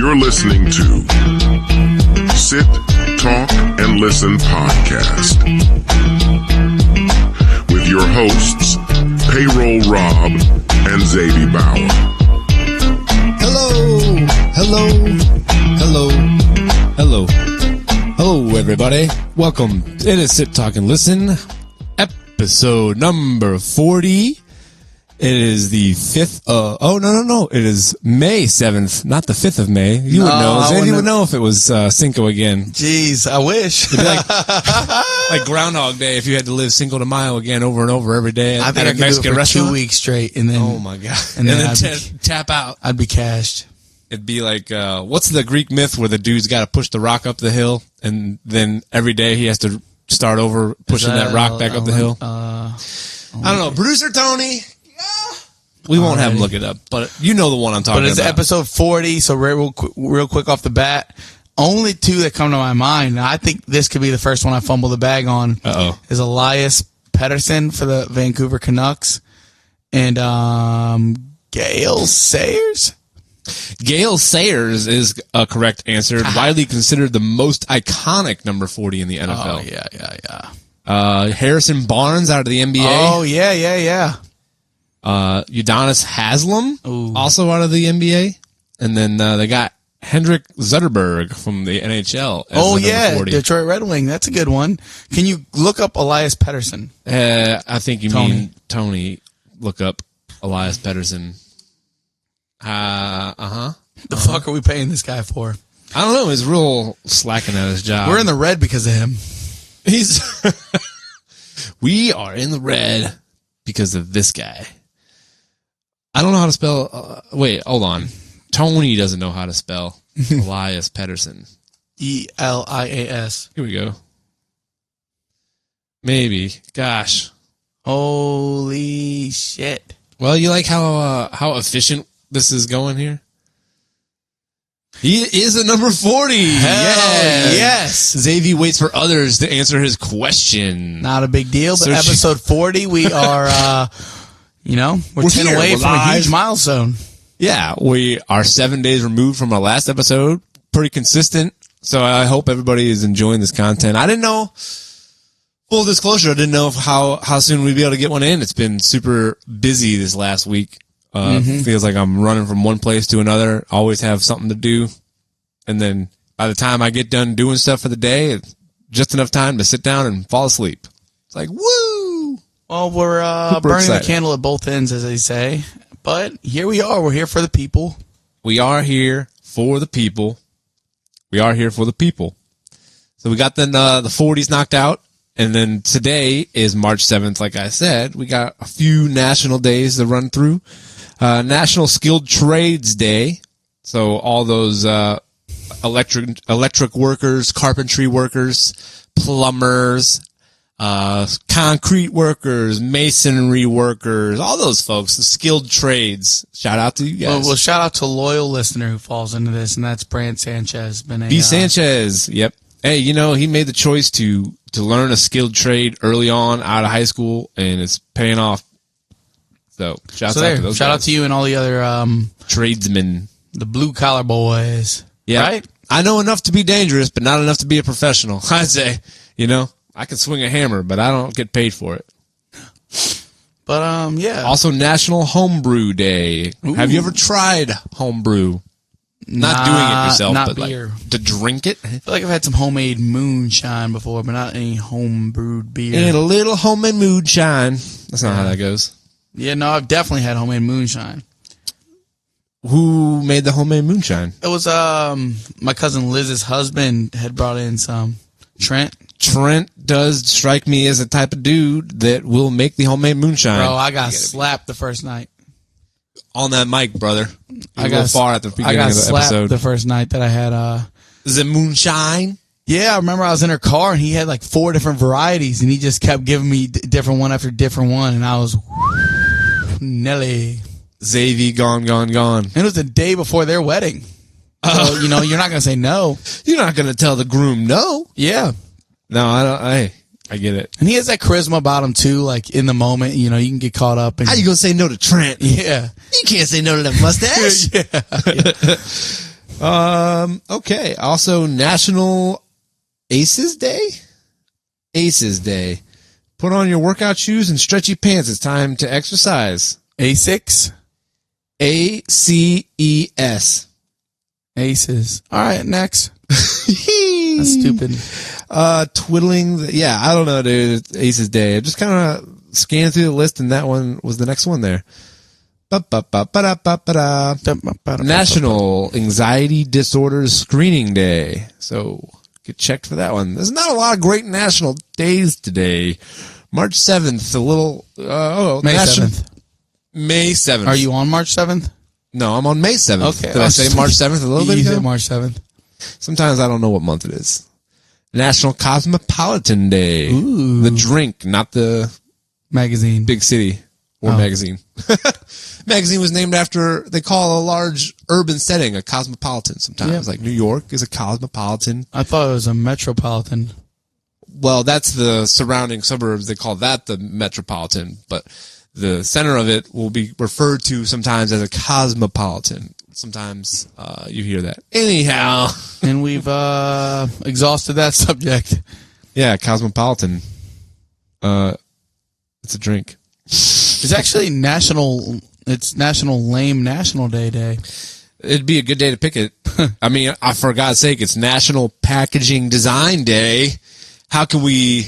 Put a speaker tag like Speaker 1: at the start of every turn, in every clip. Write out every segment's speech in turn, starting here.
Speaker 1: You're listening to Sit, Talk, and Listen podcast with your hosts, Payroll Rob and Zadie Bauer.
Speaker 2: Hello, everybody. Welcome. It is Sit, Talk, and Listen, episode number 40. It is the 5th. No. It is May 7th, not the 5th of May. You would know. Zadie would know if it was Cinco again.
Speaker 3: Jeez, I wish.
Speaker 2: It'd be like Groundhog Day if you had to live Cinco de Mayo again over and over every day
Speaker 3: I think I could
Speaker 2: Mexican
Speaker 3: do it for
Speaker 2: restaurant.
Speaker 3: 2 weeks straight, and then
Speaker 2: Oh my god! And then tap out.
Speaker 3: I'd be cashed.
Speaker 2: It'd be like what's the Greek myth where the dude's got to push the rock up the hill, and then every day he has to start over pushing that rock back up the hill? I don't know. Producer Tony. We won't have him look it up, but you know the one I'm talking about.
Speaker 3: But it's episode 40, so real quick off the bat, only two that come to my mind. I think this could be the first one I fumble the bag on. Is Elias Pettersson for the Vancouver Canucks and Gale Sayers.
Speaker 2: Gale Sayers is a correct answer. Widely considered the most iconic number 40 in the NFL.
Speaker 3: Oh, yeah.
Speaker 2: Harrison Barnes out of the NBA.
Speaker 3: Oh, yeah.
Speaker 2: Udonis Haslem,
Speaker 3: Ooh.
Speaker 2: also out of the NBA. And then they got Hendrik Zetterberg from the NHL. As number 40.
Speaker 3: Detroit Red Wing. That's a good one. Can you look up Elias Pettersson?
Speaker 2: I think you mean Tony. Look up Elias Pettersson.
Speaker 3: The fuck are we paying this guy for?
Speaker 2: I don't know. He's real slacking at his job.
Speaker 3: We're in the red because of him.
Speaker 2: We are in the red because of this guy. I don't know how to spell. Wait, hold on. Tony doesn't know how to spell Elias Pettersson.
Speaker 3: Elias.
Speaker 2: Here we go. Maybe. Gosh.
Speaker 3: Holy shit.
Speaker 2: Well, you like how efficient this is going here? He is a number 40.
Speaker 3: Yes.
Speaker 2: Xavier waits for others to answer his question.
Speaker 3: Not a big deal, but episode 40, we are, we're 10 away from a huge milestone.
Speaker 2: Yeah, we are 7 days removed from our last episode. Pretty consistent. So I hope everybody is enjoying this content. I didn't know, full disclosure, I didn't know how soon we'd be able to get one in. It's been super busy this last week. Feels like I'm running from one place to another. Always have something to do. And then by the time I get done doing stuff for the day, it's just enough time to sit down and fall asleep. It's like, woo!
Speaker 3: Well, we're burning the candle at both ends, as they say. But here we are. We're here for the people.
Speaker 2: We are here for the people. So we got the 40s knocked out. And then today is March 7th, like I said. We got a few national days to run through. National Skilled Trades Day. So all those electric workers, carpentry workers, plumbers, concrete workers, masonry workers, all those folks, the skilled trades. Shout out to you guys.
Speaker 3: Well, shout out to a loyal listener who falls into this, and that's Brant Sanchez.
Speaker 2: B. Sanchez, yep. Hey, he made the choice to learn a skilled trade early on out of high school, and it's paying off. So shout out to those
Speaker 3: Shout
Speaker 2: guys.
Speaker 3: out to you and all the other
Speaker 2: tradesmen,
Speaker 3: the blue collar boys.
Speaker 2: Yeah,
Speaker 3: right.
Speaker 2: I know enough to be dangerous, but not enough to be a professional. I'd say, I can swing a hammer, but I don't get paid for it.
Speaker 3: But yeah.
Speaker 2: Also, National Homebrew Day. Ooh. Have you ever tried homebrew? Not doing it yourself,
Speaker 3: not
Speaker 2: but
Speaker 3: beer.
Speaker 2: Like to drink it.
Speaker 3: I feel like I've had some homemade moonshine before, but not any home brewed beer.
Speaker 2: And a little homemade moonshine. That's not how that goes.
Speaker 3: Yeah, no, I've definitely had homemade moonshine.
Speaker 2: Who made the homemade moonshine?
Speaker 3: It was my cousin Liz's husband had brought in some. Trent
Speaker 2: does strike me as a type of dude that will make the homemade moonshine.
Speaker 3: Bro, I got slapped the first night.
Speaker 2: On that mic, brother.
Speaker 3: I got
Speaker 2: far at the beginning of the
Speaker 3: slapped
Speaker 2: episode.
Speaker 3: The first night that I had
Speaker 2: Is it moonshine?
Speaker 3: Yeah, I remember I was in her car and he had like 4 different varieties and he just kept giving me different one after different one and I was Nelly.
Speaker 2: Xavier gone.
Speaker 3: And it was the day before their wedding. So, you're not going to say no.
Speaker 2: You're not going to tell the groom no.
Speaker 3: Yeah.
Speaker 2: No, I don't. I get it.
Speaker 3: And he has that charisma about him too, like in the moment, you can get caught up. And,
Speaker 2: how you going to say no to Trent?
Speaker 3: Yeah.
Speaker 2: You can't say no to that mustache.
Speaker 3: Yeah.
Speaker 2: Okay. Also, National Aces Day. Aces Day. Put on your workout shoes and stretchy pants. It's time to exercise.
Speaker 3: A6?
Speaker 2: ACES.
Speaker 3: Aces. All right, next. That's stupid.
Speaker 2: Twiddling. I don't know, dude. It's Aces Day. I just kind of scanned through the list, and that one was the next one there. National Anxiety Disorders Screening Day. So get checked for that one. There's not a lot of great national days today. March 7th, a little.
Speaker 3: May 7th.
Speaker 2: May 7th.
Speaker 3: Are you on March 7th?
Speaker 2: No, I'm on May 7th.
Speaker 3: Okay.
Speaker 2: Did I say March 7th a little bit
Speaker 3: You
Speaker 2: ago?
Speaker 3: said March 7th.
Speaker 2: Sometimes I don't know what month it is. National Cosmopolitan Day.
Speaker 3: Ooh.
Speaker 2: The drink, not the
Speaker 3: Magazine.
Speaker 2: big city or magazine. Magazine was named after, they call a large urban setting a cosmopolitan sometimes.
Speaker 3: Yeah.
Speaker 2: Like New York is a cosmopolitan.
Speaker 3: I thought it was a metropolitan.
Speaker 2: Well, that's the surrounding suburbs. They call that the metropolitan, but the center of it will be referred to sometimes as a cosmopolitan. Sometimes you hear that. Anyhow.
Speaker 3: And we've exhausted that subject.
Speaker 2: Yeah, cosmopolitan. It's a drink.
Speaker 3: It's actually National Lame National Day.
Speaker 2: It'd be a good day to pick it. I mean, for God's sake, it's National Packaging Design Day. How can we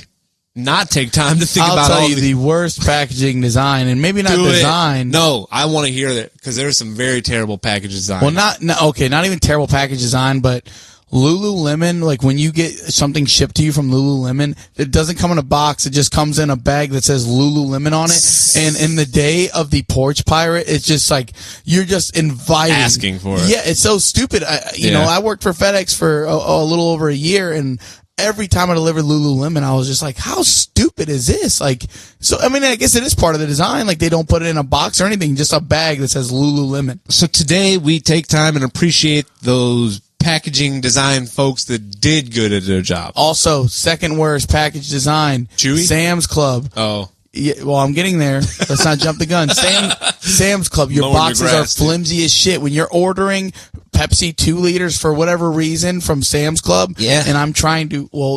Speaker 2: not take time to think about
Speaker 3: I'll tell
Speaker 2: all
Speaker 3: you the worst packaging design, and maybe not design.
Speaker 2: No, I want to hear that because there's some very terrible package design.
Speaker 3: Well, not even terrible package design, but Lululemon, like when you get something shipped to you from Lululemon, it doesn't come in a box. It just comes in a bag that says Lululemon on it. And in the day of the Porch Pirate, it's just like, you're just inviting.
Speaker 2: Asking for it.
Speaker 3: Yeah, it's so stupid. I worked for FedEx for a little over a year, and every time I delivered Lululemon, I was just like, how stupid is this? Like, so, I mean, I guess it is part of the design. Like, they don't put it in a box or anything, just a bag that says Lululemon.
Speaker 2: So today we take time and appreciate those packaging design folks that did good at their job.
Speaker 3: Also, second worst package design.
Speaker 2: Chewy?
Speaker 3: Sam's Club.
Speaker 2: Oh.
Speaker 3: Yeah, well, I'm getting there. Let's not jump the gun. Sam's Club, your
Speaker 2: Mowing
Speaker 3: boxes
Speaker 2: your grass,
Speaker 3: are flimsy as shit. When you're ordering Pepsi 2 liters for whatever reason from Sam's Club, and I'm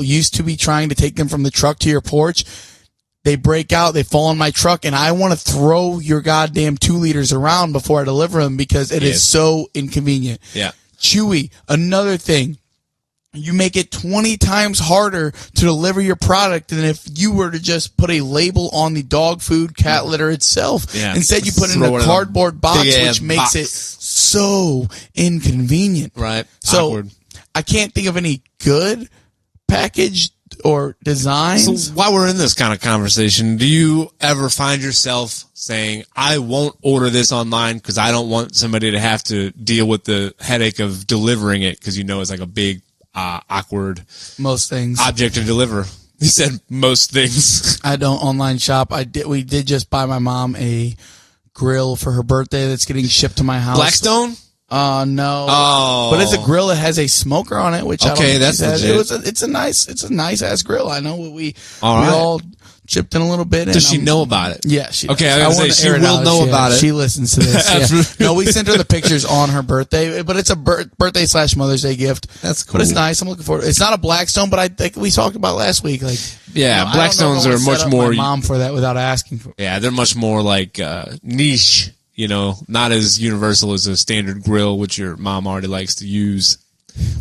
Speaker 3: used to be trying to take them from the truck to your porch, they break out, they fall in my truck, and I want to throw your goddamn 2 liters around before I deliver them because it is so inconvenient.
Speaker 2: Yeah.
Speaker 3: Chewy, another thing. You make it 20 times harder to deliver your product than if you were to just put a label on the dog food, cat litter itself.
Speaker 2: Yeah.
Speaker 3: Instead, you put it in a cardboard box, which makes it so inconvenient.
Speaker 2: Right.
Speaker 3: So
Speaker 2: awkward.
Speaker 3: I can't think of any good package or designs.
Speaker 2: So while we're in this kind of conversation, do you ever find yourself saying, I won't order this online because I don't want somebody to have to deal with the headache of delivering it because it's like a big awkward
Speaker 3: most things
Speaker 2: object to deliver. He said most things.
Speaker 3: I don't online shop. We did just buy my mom a grill for her birthday that's getting shipped to my house.
Speaker 2: Blackstone?
Speaker 3: No.
Speaker 2: Oh.
Speaker 3: But it's a grill that has a smoker on it, which I don't think
Speaker 2: that's legit.
Speaker 3: it's a nice ass grill. I know we
Speaker 2: all
Speaker 3: all chipped in a a bit.
Speaker 2: Does she know about it?
Speaker 3: Yeah, she
Speaker 2: does. Okay,
Speaker 3: I
Speaker 2: was going to say, she will know about it.
Speaker 3: She listens to this. No, we sent her the pictures on her birthday, but it's a birthday / Mother's Day gift.
Speaker 2: That's cool.
Speaker 3: But it's nice. I'm looking forward to it. It's not a Blackstone, but I think we talked about last week. Like,
Speaker 2: Blackstones are much more.
Speaker 3: My mom for that without asking for.
Speaker 2: Yeah, they're much more like niche. Not as universal as a standard grill, which your mom already likes to use.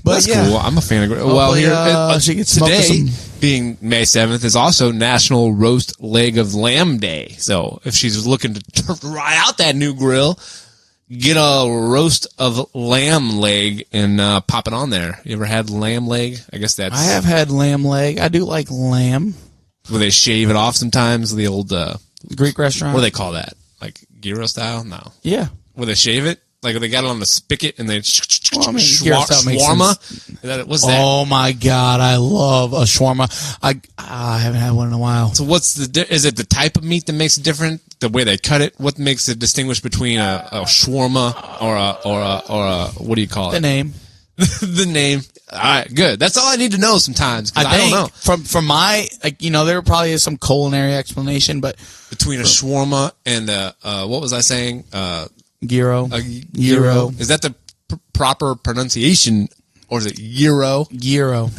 Speaker 2: But that's cool. I'm a fan of grill. Well, here
Speaker 3: she gets
Speaker 2: today, being May 7th, is also National Roast Leg of Lamb Day. So if she's looking to try out that new grill, get a roast of lamb leg and pop it on there. You ever had lamb leg? I guess that's.
Speaker 3: I have had lamb leg. I do like lamb.
Speaker 2: Where they shave it off sometimes. The old
Speaker 3: Greek restaurant.
Speaker 2: What do they call that? Like gyro style? No.
Speaker 3: Yeah.
Speaker 2: Where they shave it? Like they got it on the spigot and they
Speaker 3: shawarma.
Speaker 2: What's that?
Speaker 3: Oh my god, I love a shawarma. I haven't had one in a while.
Speaker 2: So what's is it the type of meat that makes it different? The way they cut it? What makes it distinguish between a shawarma or a what do you call it?
Speaker 3: The name.
Speaker 2: The name. All right, good. That's all I need to know sometimes. I don't know.
Speaker 3: From my there probably is some culinary explanation, but
Speaker 2: between a shawarma and what was I saying?
Speaker 3: Gyro.
Speaker 2: Gyro. Is that the proper pronunciation, or is it gyro?
Speaker 3: Gyro.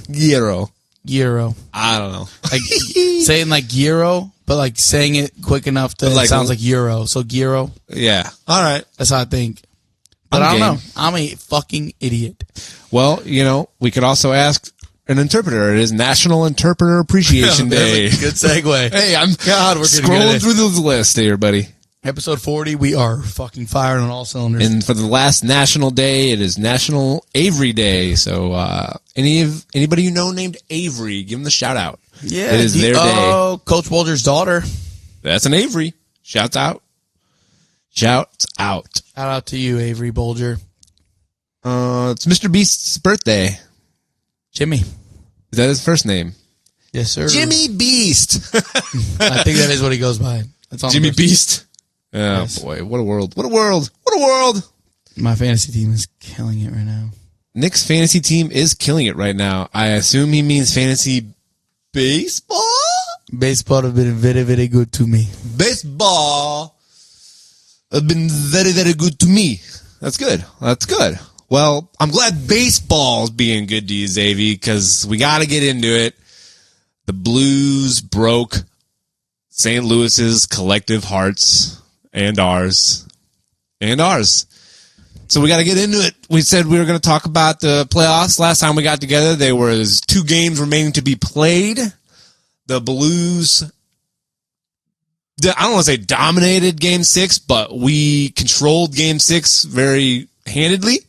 Speaker 2: I don't know.
Speaker 3: Like saying like gyro, but like saying it quick enough that it sounds like euro. So gyro.
Speaker 2: Yeah. All right.
Speaker 3: That's how I think. But I don't know. I'm a fucking idiot.
Speaker 2: Well, we could also ask an interpreter. It is National Interpreter Appreciation Day.
Speaker 3: Good segue.
Speaker 2: Hey, we're scrolling through the list here, buddy.
Speaker 3: Episode 40, we are fucking firing on all cylinders.
Speaker 2: And for the last National Day, it is National Avery Day. So, anybody you know named Avery, give them the shout out.
Speaker 3: Yeah.
Speaker 2: It is their day.
Speaker 3: Oh, Coach Bulger's daughter.
Speaker 2: That's an Avery. Shouts out. Shouts out.
Speaker 3: Shout out to you, Avery Bulger.
Speaker 2: It's Mr. Beast's birthday.
Speaker 3: Jimmy.
Speaker 2: Is that his first name?
Speaker 3: Yes, sir.
Speaker 2: Jimmy Beast.
Speaker 3: I think that is what he goes by. That's all.
Speaker 2: Jimmy Beast. Oh, yes. Boy. What a world. What a world. What a world.
Speaker 3: My fantasy team is killing it right now.
Speaker 2: Nick's fantasy team is killing it right now. I assume he means fantasy baseball?
Speaker 3: Baseball have been very, very good to me.
Speaker 2: Baseball have been very, very good to me. That's good. That's good. Well, I'm glad baseball's being good to you, Xavier, because we got to get into it. The Blues broke St. Louis's collective hearts and ours. So we got to get into it. We said we were going to talk about the playoffs. Last time we got together, there was 2 games remaining to be played. The Blues, I don't want to say dominated Game 6, but we controlled Game 6 very handedly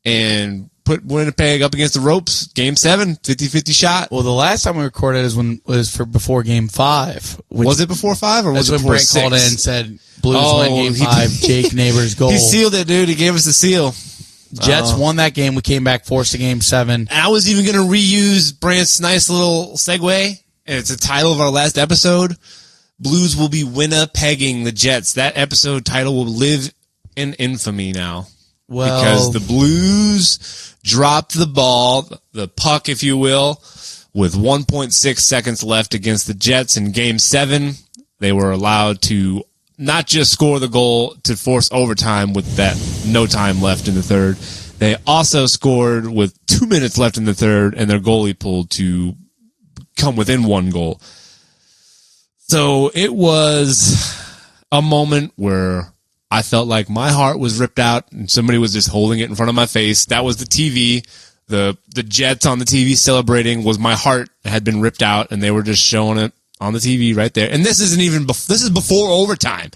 Speaker 2: and put Winnipeg up against the ropes. Game 7, 50-50 shot.
Speaker 3: Well, the last time we recorded was before Game 5.
Speaker 2: Was it before 5 or was it before
Speaker 3: Brent
Speaker 2: 6?
Speaker 3: Called in and said Blues win Game 5. Jake Neighbors goal.
Speaker 2: He sealed it, dude. He gave us the seal.
Speaker 3: Jets won that game. We came back, forced to Game 7.
Speaker 2: And I was even going to reuse Brant's nice little segue. And it's the title of our last episode. Blues will be Winnipegging the Jets. That episode title will live in infamy now.
Speaker 3: Well,
Speaker 2: because the Blues dropped the ball, the puck, if you will, with 1.6 seconds left against the Jets in Game 7. They were allowed to not just score the goal to force overtime with that no time left in the third. They also scored with 2 minutes left in the third, and their goalie pulled to come within 1 goal. So it was a moment where I felt like my heart was ripped out and somebody was just holding it in front of my face. That was the TV. The Jets on the TV celebrating was my heart had been ripped out, and they were just showing it on the TV right there. And this isn't even this is before overtime.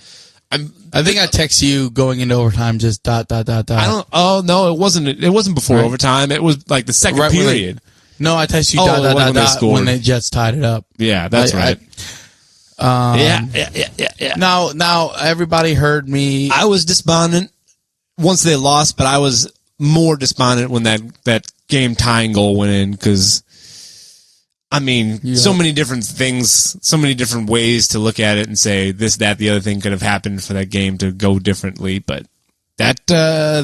Speaker 3: I think I text you going into overtime just ...
Speaker 2: I don't. Oh no, it wasn't. It wasn't before overtime. It was like the second period.
Speaker 3: No, I text you ... when the Jets tied it up.
Speaker 2: Yeah, that's right. Yeah.
Speaker 3: Now everybody heard me.
Speaker 2: I was despondent once they lost, but I was more despondent when that game tying goal went in because, I mean, so many different things, so many different ways to look at it and say this, that, the other thing could have happened for that game to go differently, but that's a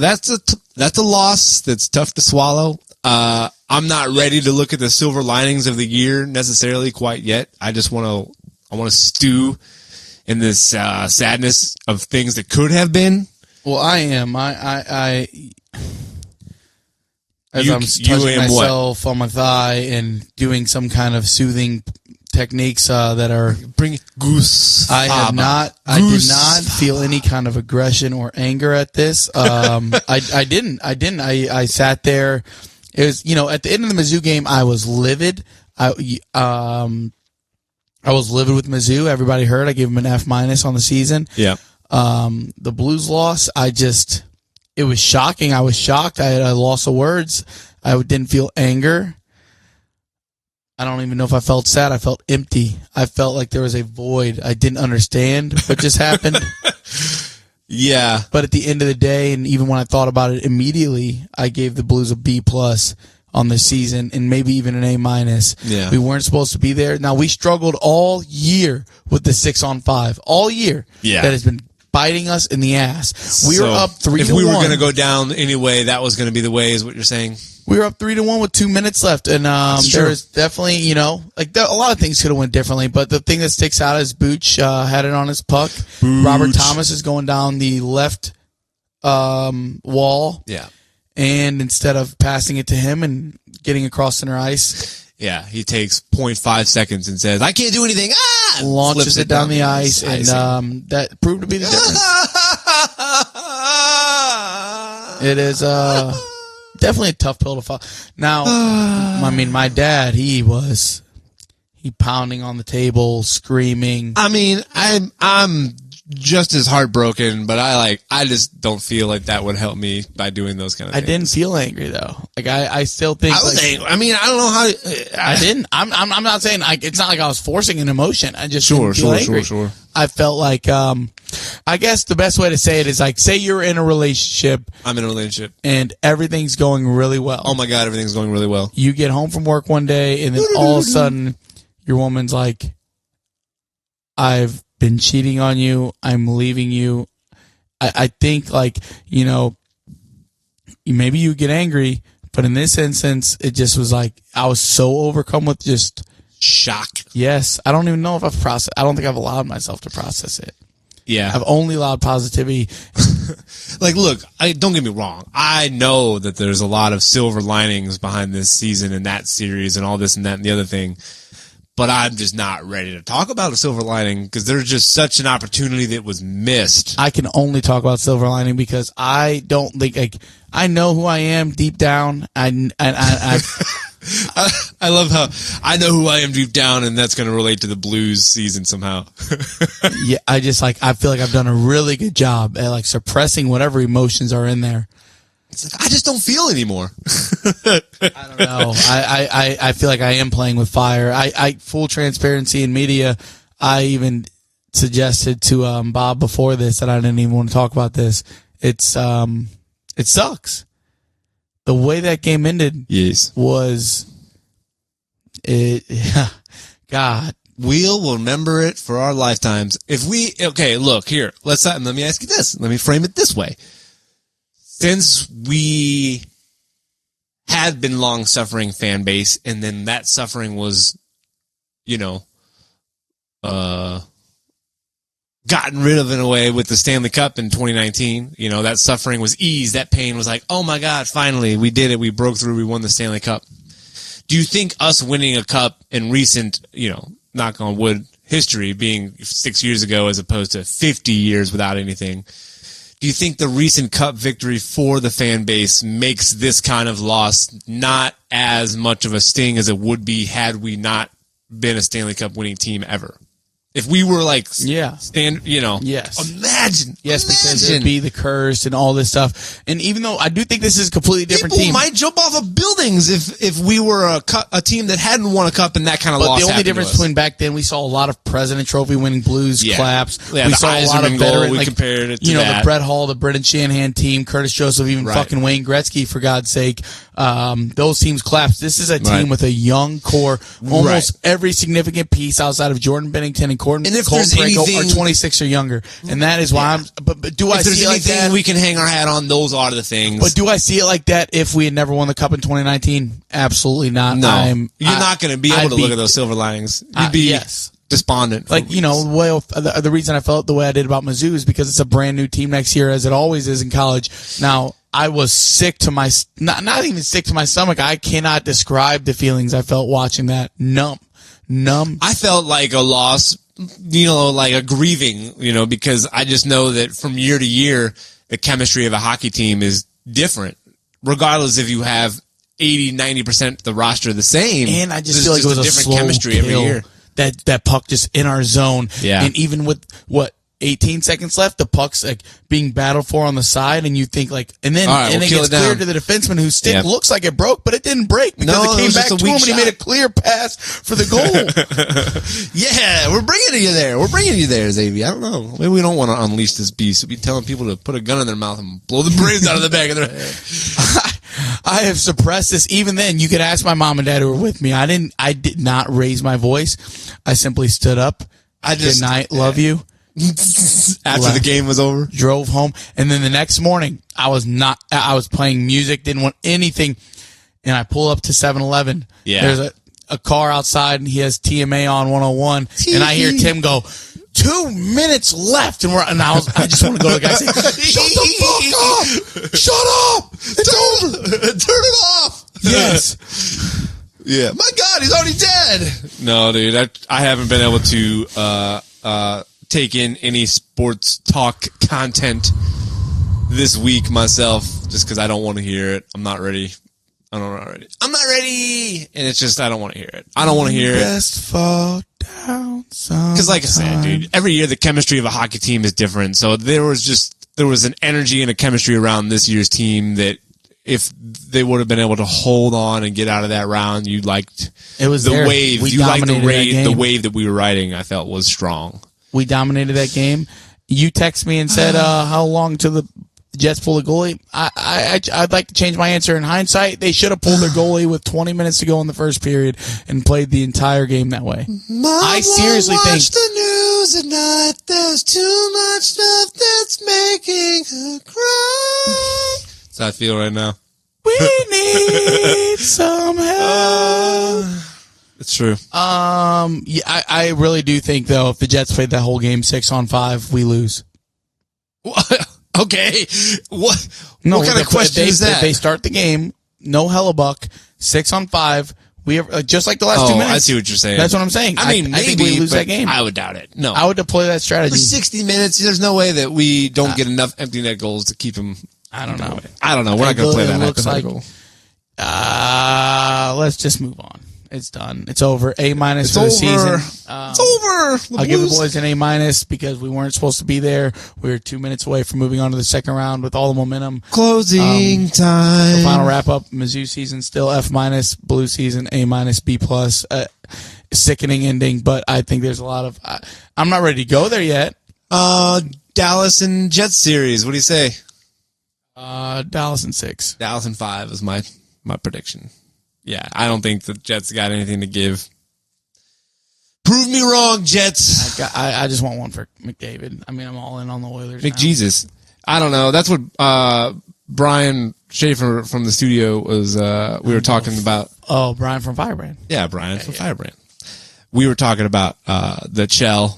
Speaker 2: loss that's tough to swallow. I'm not ready to look at the silver linings of the year necessarily quite yet. I want to stew in this sadness of things that could have been.
Speaker 3: Well, I am. As I'm touching myself on my thigh and doing some kind of soothing techniques that are
Speaker 2: bring goose.
Speaker 3: I did not feel any kind of aggression or anger at this. I didn't. I sat there. It was, at the end of the Mizzou game, I was livid. I was livid with Mizzou. Everybody heard I gave them an F- on the season.
Speaker 2: Yeah.
Speaker 3: The Blues loss, it was shocking. I was shocked. I had a loss of words. I didn't feel anger. I don't even know if I felt sad. I felt empty. I felt like there was a void. I didn't understand what just happened.
Speaker 2: Yeah.
Speaker 3: But at the end of the day, and even when I thought about it immediately, I gave the Blues a B+ on the season and maybe even an A-.
Speaker 2: Yeah.
Speaker 3: We weren't supposed to be there. Now, we struggled all year with the 6-on-5. All year.
Speaker 2: Yeah.
Speaker 3: That has been biting us in the ass. We were up 3-1.
Speaker 2: If we were going to go down anyway, that was going to be the way, is what you're saying?
Speaker 3: We were up 3-1 with 2 minutes left, and there was definitely, a lot of things could have went differently. But the thing that sticks out is Booch had it on his puck.
Speaker 2: Booch.
Speaker 3: Robert Thomas is going down the left wall.
Speaker 2: Yeah,
Speaker 3: and instead of passing it to him and getting across center ice,
Speaker 2: yeah, he takes 0.5 seconds and says, "I can't do anything."
Speaker 3: Launches it down the ice, and that proved to be the difference. It is definitely a tough pill to follow. Now, I mean, my dad, he pounding on the table, screaming.
Speaker 2: I mean, I'm just as heartbroken, but I just don't feel like that would help me by doing those kind of things.
Speaker 3: I didn't feel angry though. Like I still think
Speaker 2: I was angry. I mean, I don't know how
Speaker 3: I didn't. I'm not saying it's not like I was forcing an emotion. I just didn't feel angry.
Speaker 2: Sure.
Speaker 3: I felt like I guess the best way to say it is like, say you're in a relationship.
Speaker 2: I'm in a relationship.
Speaker 3: And everything's going really well.
Speaker 2: Oh my God, everything's going really well.
Speaker 3: You get home from work one day and then all of a sudden your woman's like, I've been cheating on you. I'm leaving you. I think like, you know, maybe you get angry, but in this instance, it just was like, I was so overcome with just
Speaker 2: shock.
Speaker 3: Yes. I don't even know if I don't think I've allowed myself to process it.
Speaker 2: Yeah.
Speaker 3: I've only allowed positivity.
Speaker 2: Like, look, don't get me wrong. I know that there's a lot of silver linings behind this season and that series and all this and that and the other thing. But I'm just not ready to talk about a silver lining because there's just such an opportunity that was missed.
Speaker 3: I can only talk about silver lining because I don't think I know who I am deep down. I
Speaker 2: love how I know who I am deep down, and that's going to relate to the Blues season somehow.
Speaker 3: Yeah, I feel like I've done a really good job at like suppressing whatever emotions are in there.
Speaker 2: It's like, I just don't feel anymore.
Speaker 3: I don't know. I feel like I am playing with fire. I full transparency in media. I even suggested to Bob before this that I didn't even want to talk about this. It sucks. The way that game ended was it. God,
Speaker 2: we'll remember it for our lifetimes. Look here. Let me ask you this. Let me frame it this way. Since we had been long-suffering fan base, and then that suffering was, gotten rid of in a way with the Stanley Cup in 2019. That suffering was eased. That pain was like, oh my God, finally, we did it. We broke through. We won the Stanley Cup. Do you think us winning a cup in recent, knock on wood, history being 6 years ago as opposed to 50 years without anything, do you think the recent cup victory for the fan base makes this kind of loss not as much of a sting as it would be had we not been a Stanley Cup winning team ever? If we were like,
Speaker 3: yes,
Speaker 2: imagine.
Speaker 3: Yes, because it'd be the curse and all this stuff. And even though I do think this is a completely different team.
Speaker 2: People might jump off of buildings if we were a team that hadn't won a cup and that kind of loss.
Speaker 3: But the only difference between back then, we saw a lot of President Trophy winning Blues claps.
Speaker 2: Yeah,
Speaker 3: we saw a lot of veteran,
Speaker 2: we compared it to
Speaker 3: the Brett Hall, the Brendan Shanahan team, Curtis Joseph, even fucking Wayne Gretzky, for God's sake. Those teams claps. This is a team with a young core. Almost every significant piece outside of Jordan Bennington and Cole Franco are 26 or younger, and that is why I'm. But do I see it like that?
Speaker 2: We can hang our hat on. Those are the things.
Speaker 3: But do I see it like that if we had never won the cup in 2019? Absolutely not.
Speaker 2: No, you're not going to be able to look at those silver linings. You'd be despondent.
Speaker 3: Like the reason I felt the way I did about Mizzou is because it's a brand new team next year, as it always is in college. Now, I was sick to my not even sick to my stomach. I cannot describe the feelings I felt watching that. Numb.
Speaker 2: I felt like a loss. Like a grieving, because I just know that from year to year, the chemistry of a hockey team is different, regardless if you have 80-90% of the roster the same.
Speaker 3: And I just feel like it was a different slow chemistry every year. That puck just in our zone.
Speaker 2: Yeah.
Speaker 3: And even with 18 seconds left, the puck's like being battled for on the side, and you think like, and then it gets cleared to the defenseman whose stick looks like it broke, but it didn't break because it came back to him and he made a clear pass for the goal.
Speaker 2: Yeah, we're bringing you there. We're bringing you there, Xavier. I don't know. Maybe we don't want to unleash this beast. We'll be telling people to put a gun in their mouth and blow the brains out of the back of their head.
Speaker 3: I have suppressed this. Even then, you could ask my mom and dad who were with me. I did not raise my voice. I simply stood up. Good night. Love you.
Speaker 2: After the game was over,
Speaker 3: drove home, and then the next morning I was playing music, didn't want anything, and I pull up to 7-Eleven. There's a car outside, and he has TMA on 101, and I hear Tim go, 2 minutes left, and I just want to go to the guy and say, shut the fuck up! Shut up! It's over.
Speaker 2: Turn it off.
Speaker 3: Yes.
Speaker 2: Yeah. My God, he's already dead. No, dude, I haven't been able to take in any sports talk content this week myself, just because I don't want to hear it. I'm not ready. I'm not ready. And it's just, I don't want to hear it. I don't want to hear it.
Speaker 3: Just fall down sometime.
Speaker 2: Because like I said, dude, every year the chemistry of a hockey team is different. So there was an energy and a chemistry around this year's team that if they would have been able to hold on and get out of that round, you liked
Speaker 3: it was
Speaker 2: the
Speaker 3: there.
Speaker 2: wave. You liked the wave that we were riding, I felt was strong.
Speaker 3: We dominated that game. You text me and said, how long till the Jets pull the goalie? I'd like to change my answer. In hindsight, they should have pulled their goalie with 20 minutes to go in the first period and played the entire game that way. I seriously think
Speaker 2: the news at night. There's too much stuff that's making her cry. That's how I feel right now.
Speaker 3: We need some help.
Speaker 2: It's true.
Speaker 3: Yeah, I really do think though, if the Jets played that whole game 6-on-5, we lose.
Speaker 2: Okay. What kind of question is
Speaker 3: If
Speaker 2: that?
Speaker 3: they start the game, no Hellebuck, 6-on-5. We have just like the last 2 minutes.
Speaker 2: I see what you're saying.
Speaker 3: That's what I'm saying.
Speaker 2: I mean, maybe
Speaker 3: think we lose that game.
Speaker 2: I would doubt it. No,
Speaker 3: I would deploy that strategy
Speaker 2: for 60 minutes. There's no way that we don't get enough empty net goals to keep them.
Speaker 3: I don't know.
Speaker 2: We're not going to play that
Speaker 3: hypothetical. Let's just move on. It's done. It's over. A- for the season.
Speaker 2: It's over.
Speaker 3: I'll give the boys an A- because we weren't supposed to be there. We were 2 minutes away from moving on to the second round with all the momentum.
Speaker 2: Closing time.
Speaker 3: The final wrap up. Mizzou season still F-. Blue season A-, B+. Sickening ending, but I think there's a lot of. I'm not ready to go there yet.
Speaker 2: Dallas and Jets series. What do you say?
Speaker 3: Dallas in 6.
Speaker 2: Dallas in 5 is my prediction. Yeah, I don't think the Jets got anything to give. Prove me wrong, Jets.
Speaker 3: I just want one for McDavid. I mean, I'm all in on the Oilers.
Speaker 2: McJesus. I don't know. That's what Brian Schaefer from the studio was. We were talking about.
Speaker 3: Oh, Brian from Firebrand.
Speaker 2: Yeah, Brian from Firebrand. We were talking about the S.T.L,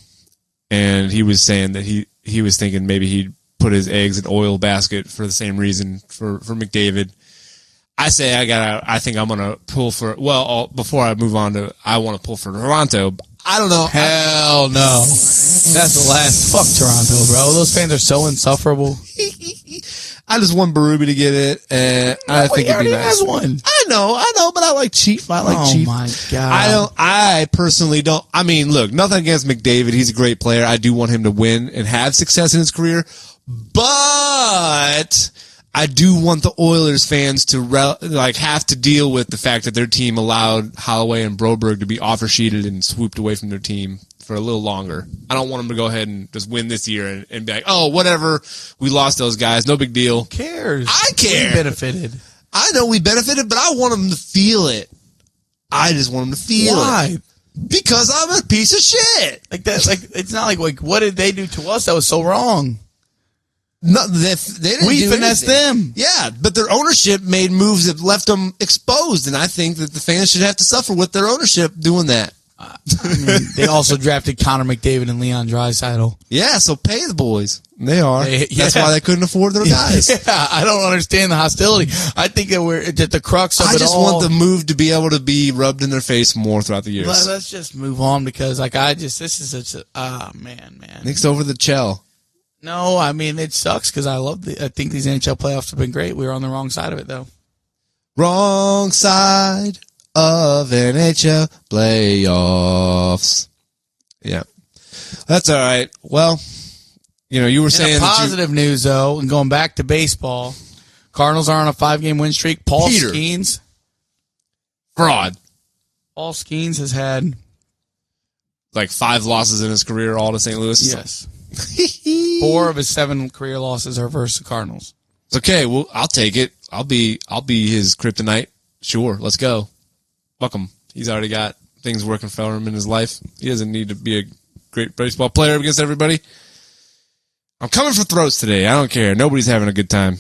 Speaker 2: and he was saying that he was thinking maybe he'd put his eggs in oil basket for the same reason for McDavid. I say I think I'm going to pull for, before I move on I want to pull for Toronto. I don't know.
Speaker 3: Hell no. That's the last. Fuck Toronto, bro. Those fans are so insufferable.
Speaker 2: I just want Berube to get it, and I think it'd be nice.
Speaker 3: Has one.
Speaker 2: I know, but I like Chief. Chief.
Speaker 3: Oh my God.
Speaker 2: I personally don't. I mean, look, nothing against McDavid. He's a great player. I do want him to win and have success in his career, but I do want the Oilers fans to have to deal with the fact that their team allowed Holloway and Broberg to be offer sheeted and swooped away from their team for a little longer. I don't want them to go ahead and just win this year and be like, oh, whatever, we lost those guys, no big deal.
Speaker 3: Who cares?
Speaker 2: I care.
Speaker 3: We benefited.
Speaker 2: I know we benefited, but I want them to feel it. I just want them to feel it.
Speaker 3: Why?
Speaker 2: Because I'm a piece of shit.
Speaker 3: Like that. Like it's not like what did they do to us that was so wrong?
Speaker 2: No, they didn't.
Speaker 3: We
Speaker 2: do
Speaker 3: finessed them.
Speaker 2: Yeah, but their ownership made moves that left them exposed, and I think that the fans should have to suffer with their ownership doing that.
Speaker 3: I mean, they also drafted Connor McDavid and Leon Draisaitl.
Speaker 2: Yeah, so pay the boys. They are. That's why they couldn't afford their guys.
Speaker 3: Yeah, I don't understand the hostility. I think that the crux of it all.
Speaker 2: I just want the move to be able to be rubbed in their face more throughout the years.
Speaker 3: Let's just move on because, this is such a man.
Speaker 2: Next over the S.T.L.
Speaker 3: No, I mean it sucks because I think these NHL playoffs have been great. We were on the wrong side of it though.
Speaker 2: Wrong side of NHL playoffs. Yeah, that's all right. Well, you were saying
Speaker 3: positive news though, and going back to baseball, Cardinals are on a 5-game win streak. Paul Skeens,
Speaker 2: fraud.
Speaker 3: Paul Skeens has had
Speaker 2: like 5 losses in his career, all to St. Louis.
Speaker 3: Yes. 4 of his 7 career losses are versus the Cardinals.
Speaker 2: It's okay. Well, I'll take it. I'll be his kryptonite. Sure, let's go. Fuck him. He's already got things working for him in his life. He doesn't need to be a great baseball player against everybody. I'm coming for throats today. I don't care. Nobody's having a good time.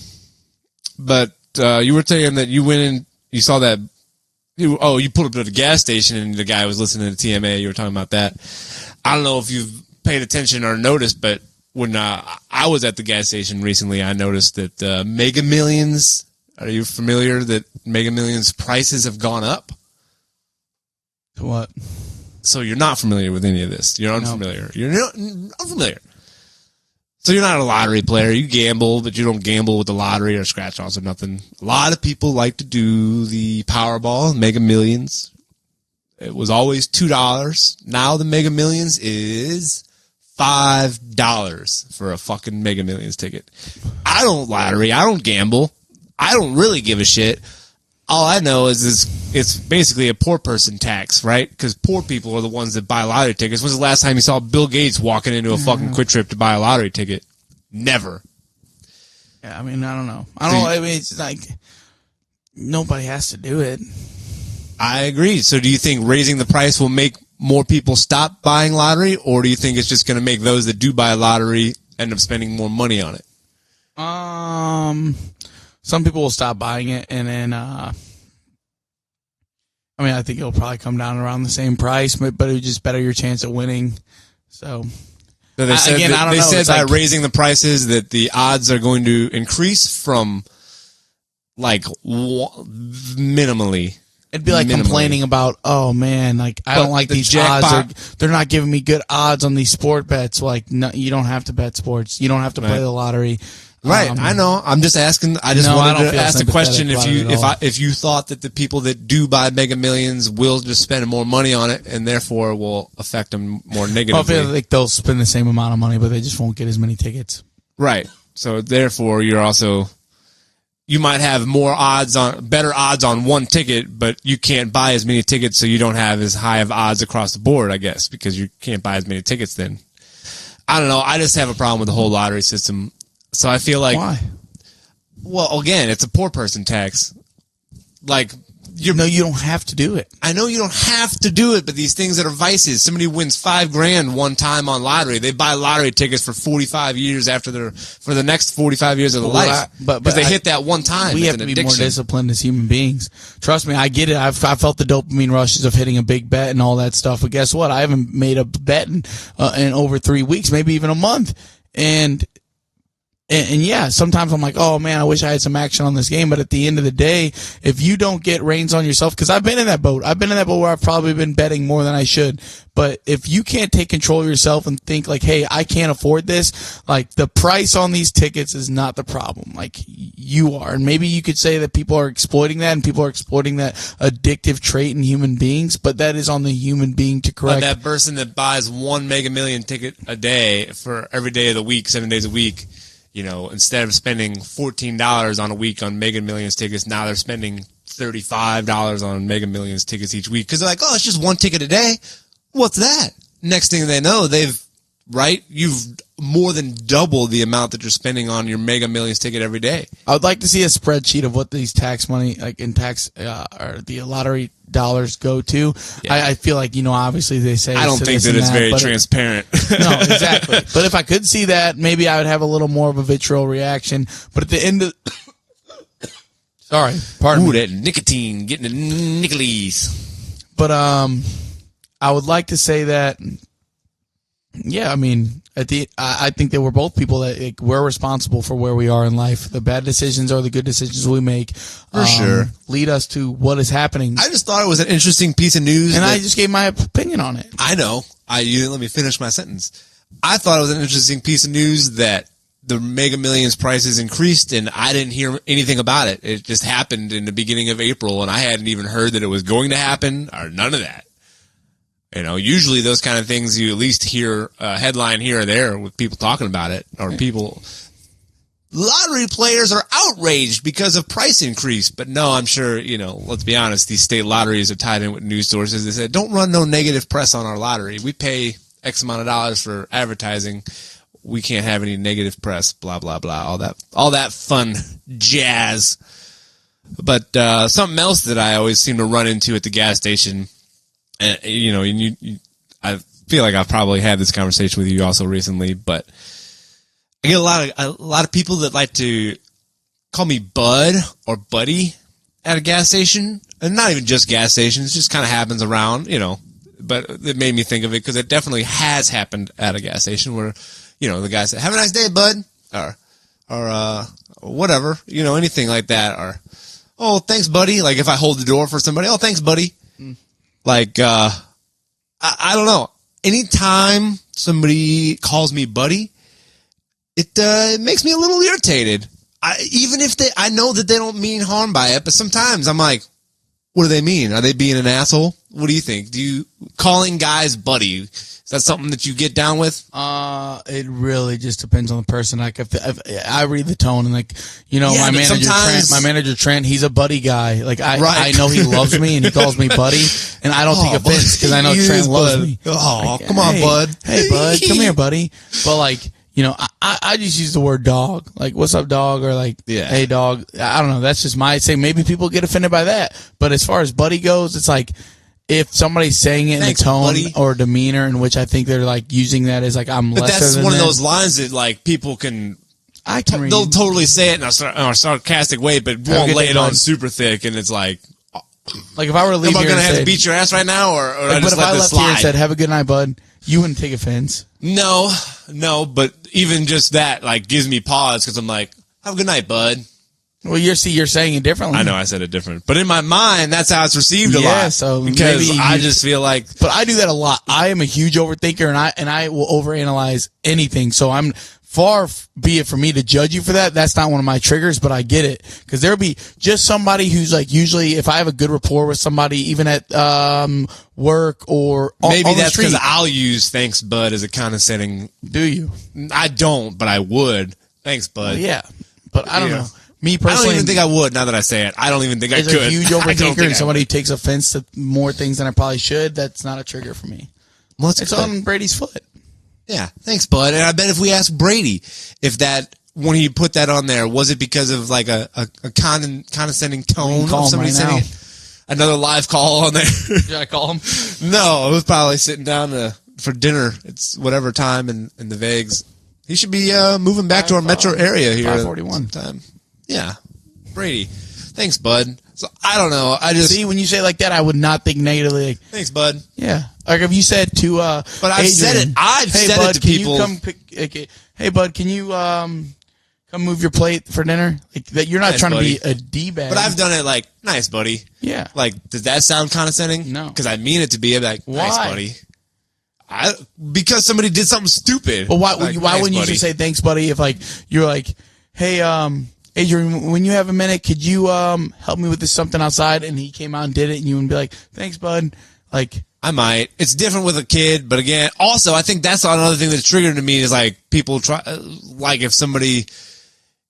Speaker 2: But you were saying that you went in, you saw that. You pulled up to the gas station and the guy was listening to TMA. You were talking about that. I don't know if you've paid attention or noticed, but when I was at the gas station recently, I noticed that Mega Millions Are you familiar that Mega Millions prices have gone up?
Speaker 3: What?
Speaker 2: So you're not familiar with any of this. You're unfamiliar. You're unfamiliar. So you're not a lottery player. You gamble, but you don't gamble with the lottery or scratch offs or nothing. A lot of people like to do the Powerball, Mega Millions. It was always $2. Now the Mega Millions is $5 for a fucking Mega Millions ticket. I don't lottery. I don't gamble. I don't really give a shit. All I know is it's basically a poor person tax, right? Because poor people are the ones that buy lottery tickets. When's the last time you saw Bill Gates walking into a fucking Quick Trip to buy a lottery ticket? Never.
Speaker 3: Yeah, I mean, I don't know. I mean, it's like nobody has to do it.
Speaker 2: I agree. So do you think raising the price will make more people stop buying lottery, or do you think it's just going to make those that do buy lottery end up spending more money on it?
Speaker 3: Some people will stop buying it, and then, I think it'll probably come down around the same price, but it would just better your chance of winning. So
Speaker 2: they said, they said by raising the prices that the odds are going to increase from like minimally.
Speaker 3: It'd be like complaining about, oh man, like I don't like these odds. They're not giving me good odds on these sport bets. Like, no, you don't have to bet sports. You don't have to play the lottery.
Speaker 2: Right, I know. I'm just asking. I wanted to ask the question if you thought that the people that do buy Mega Millions will just spend more money on it and therefore will affect them more negatively.
Speaker 3: Well, I feel like they'll spend the same amount of money, but they just won't get as many tickets.
Speaker 2: Right. So therefore, you might have better odds on one ticket, but you can't buy as many tickets, so you don't have as high of odds across the board, I guess, because you can't buy as many tickets then. I don't know. I just have a problem with the whole lottery system. So I feel like,
Speaker 3: why?
Speaker 2: Well, again, it's a poor person tax. Like,
Speaker 3: you don't have to do it.
Speaker 2: I know you don't have to do it, but these things that are vices. Somebody wins $5,000 one time on lottery. They buy lottery tickets for 45 years for the next 45 years of their life. Because they hit that one time.
Speaker 3: We have to be more disciplined as human beings. Trust me, I get it. I've felt the dopamine rushes of hitting a big bet and all that stuff. But guess what? I haven't made a bet in over 3 weeks, maybe even a month. And yeah, sometimes I'm like, oh man, I wish I had some action on this game. But at the end of the day, if you don't get reins on yourself, because I've been in that boat where I've probably been betting more than I should. But if you can't take control of yourself and think like, hey, I can't afford this, like the price on these tickets is not the problem. Like you are. And maybe you could say that people are exploiting that and people are exploiting that addictive trait in human beings, but that is on the human being to correct.
Speaker 2: That person that buys one Mega Million ticket a day for every day of the week, 7 days a week, instead of spending $14 on a week on Mega Millions tickets, now they're spending $35 on Mega Millions tickets each week. Because they're like, oh, it's just one ticket a day. What's that? Next thing they know, you've more than doubled the amount that you're spending on your Mega Millions ticket every day.
Speaker 3: I would like to see a spreadsheet of what these tax money, like in tax, or the lottery dollars go to. Yeah. I feel like, obviously they say.
Speaker 2: I don't think that it's very transparent.
Speaker 3: No, exactly. But if I could see that, maybe I would have a little more of a vitriol reaction. But at the end of, sorry, pardon me.
Speaker 2: That nicotine, getting the nickelies.
Speaker 3: But I would like to say that, yeah, I mean, I think that we're both people that we're responsible for where we are in life. The bad decisions or the good decisions we make,
Speaker 2: for sure,
Speaker 3: lead us to what is happening.
Speaker 2: I just thought it was an interesting piece of news,
Speaker 3: and I just gave my opinion on it.
Speaker 2: I know. You didn't let me finish my sentence. I thought it was an interesting piece of news that the Mega Millions prices increased, and I didn't hear anything about it. It just happened in the beginning of April, and I hadn't even heard that it was going to happen or none of that. Usually those kind of things, you at least hear a headline here or there with people talking about it, or people. Lottery players are outraged because of price increase. But no, I'm sure, let's be honest, these state lotteries are tied in with news sources. They said, don't run no negative press on our lottery. We pay X amount of dollars for advertising. We can't have any negative press, blah, blah, blah, all that fun jazz. But something else that I always seem to run into at the gas station, I feel like I've probably had this conversation with you also recently, but I get a lot of people that like to call me bud or buddy at a gas station, and not even just gas stations, it just kind of happens around, but it made me think of it because it definitely has happened at a gas station where, the guy said, have a nice day, bud, or whatever, anything like that, or, oh, thanks, buddy. Like if I hold the door for somebody, oh, thanks, buddy. Like, I don't know. Anytime somebody calls me buddy, it makes me a little irritated. Even if I know that they don't mean harm by it, but sometimes I'm like, what do they mean? Are they being an asshole? What do you think? Calling guys buddy, is that something that you get down with?
Speaker 3: It really just depends on the person. Like if I read the tone and my manager Trent, he's a buddy guy. Like I know he loves me and he calls me buddy, and I don't take offense because I know Trent loves me.
Speaker 2: Oh, come on, bud.
Speaker 3: Hey, bud, come here, buddy. But like, I just use the word dog. Like, what's up, dog? Or like, hey, dog. I don't know. That's just my say. Maybe people get offended by that. But as far as buddy goes, it's like, if somebody's saying it in a tone buddy. Or demeanor in which I think they're like using that as like, I'm lesser than
Speaker 2: that's one of those lines that like people can, they'll totally say it in a sarcastic way, but won't lay it on super thick. And it's like
Speaker 3: if I were to leave
Speaker 2: am I
Speaker 3: here
Speaker 2: going to have to beat your ass right now? Or I just let this slide? Here and
Speaker 3: said, have a good night, bud, you wouldn't take offense.
Speaker 2: No, but even just that like gives me pause because I'm like, have a good night, bud.
Speaker 3: Well, you're saying it differently.
Speaker 2: I know I said it different, but in my mind, that's how it's received a lot.
Speaker 3: So
Speaker 2: because I just feel like,
Speaker 3: but I do that a lot. I am a huge overthinker, and I will overanalyze anything. So I'm far be it for me to judge you for that. That's not one of my triggers, but I get it because there'll be just somebody who's like, usually if I have a good rapport with somebody, even at work or
Speaker 2: maybe
Speaker 3: on
Speaker 2: that's because I'll use thanks, bud, as a condescending.
Speaker 3: Do you?
Speaker 2: I don't, but I would. Thanks, bud.
Speaker 3: Well, yeah, but I don't know. Me personally,
Speaker 2: I don't even think I would. Now that I say it, I don't even think I could.
Speaker 3: As a huge overthinker and somebody who takes offense to more things than I probably should, that's not a trigger for me.
Speaker 2: Well,
Speaker 3: it's on Brady's foot.
Speaker 2: Yeah, thanks, bud. And I bet if we asked Brady if that when he put that on there, was it because of like a condescending tone of somebody saying another live call on there?
Speaker 3: Should I call him?
Speaker 2: No, it was probably sitting down for dinner. It's whatever time in the Vegas. He should be moving back to our metro area here.
Speaker 3: 541
Speaker 2: time. Yeah, Brady. Thanks, bud. So I don't know. I just
Speaker 3: see when you say it like that, I would not think negatively. Like,
Speaker 2: thanks, bud.
Speaker 3: Yeah, like if you said to,
Speaker 2: but I've said it. I've said
Speaker 3: bud,
Speaker 2: it to people.
Speaker 3: Hey, bud, can you come move your plate for dinner? Like that, you're not
Speaker 2: nice,
Speaker 3: trying
Speaker 2: buddy.
Speaker 3: to be a d-bag.
Speaker 2: But I've done it like, nice, buddy.
Speaker 3: Yeah.
Speaker 2: Like, does that sound condescending?
Speaker 3: No,
Speaker 2: because I mean it to be. I'm like,
Speaker 3: why?
Speaker 2: Nice, buddy. Because somebody did something stupid.
Speaker 3: But why
Speaker 2: like,
Speaker 3: why wouldn't you just say thanks, buddy? If like you're like, hey, Adrian, when you have a minute, could you help me with this something outside? And he came out and did it, and you would be like, thanks, bud. Like,
Speaker 2: I might. It's different with a kid, but again, also I think that's another thing that's triggered to me is like people try, like if somebody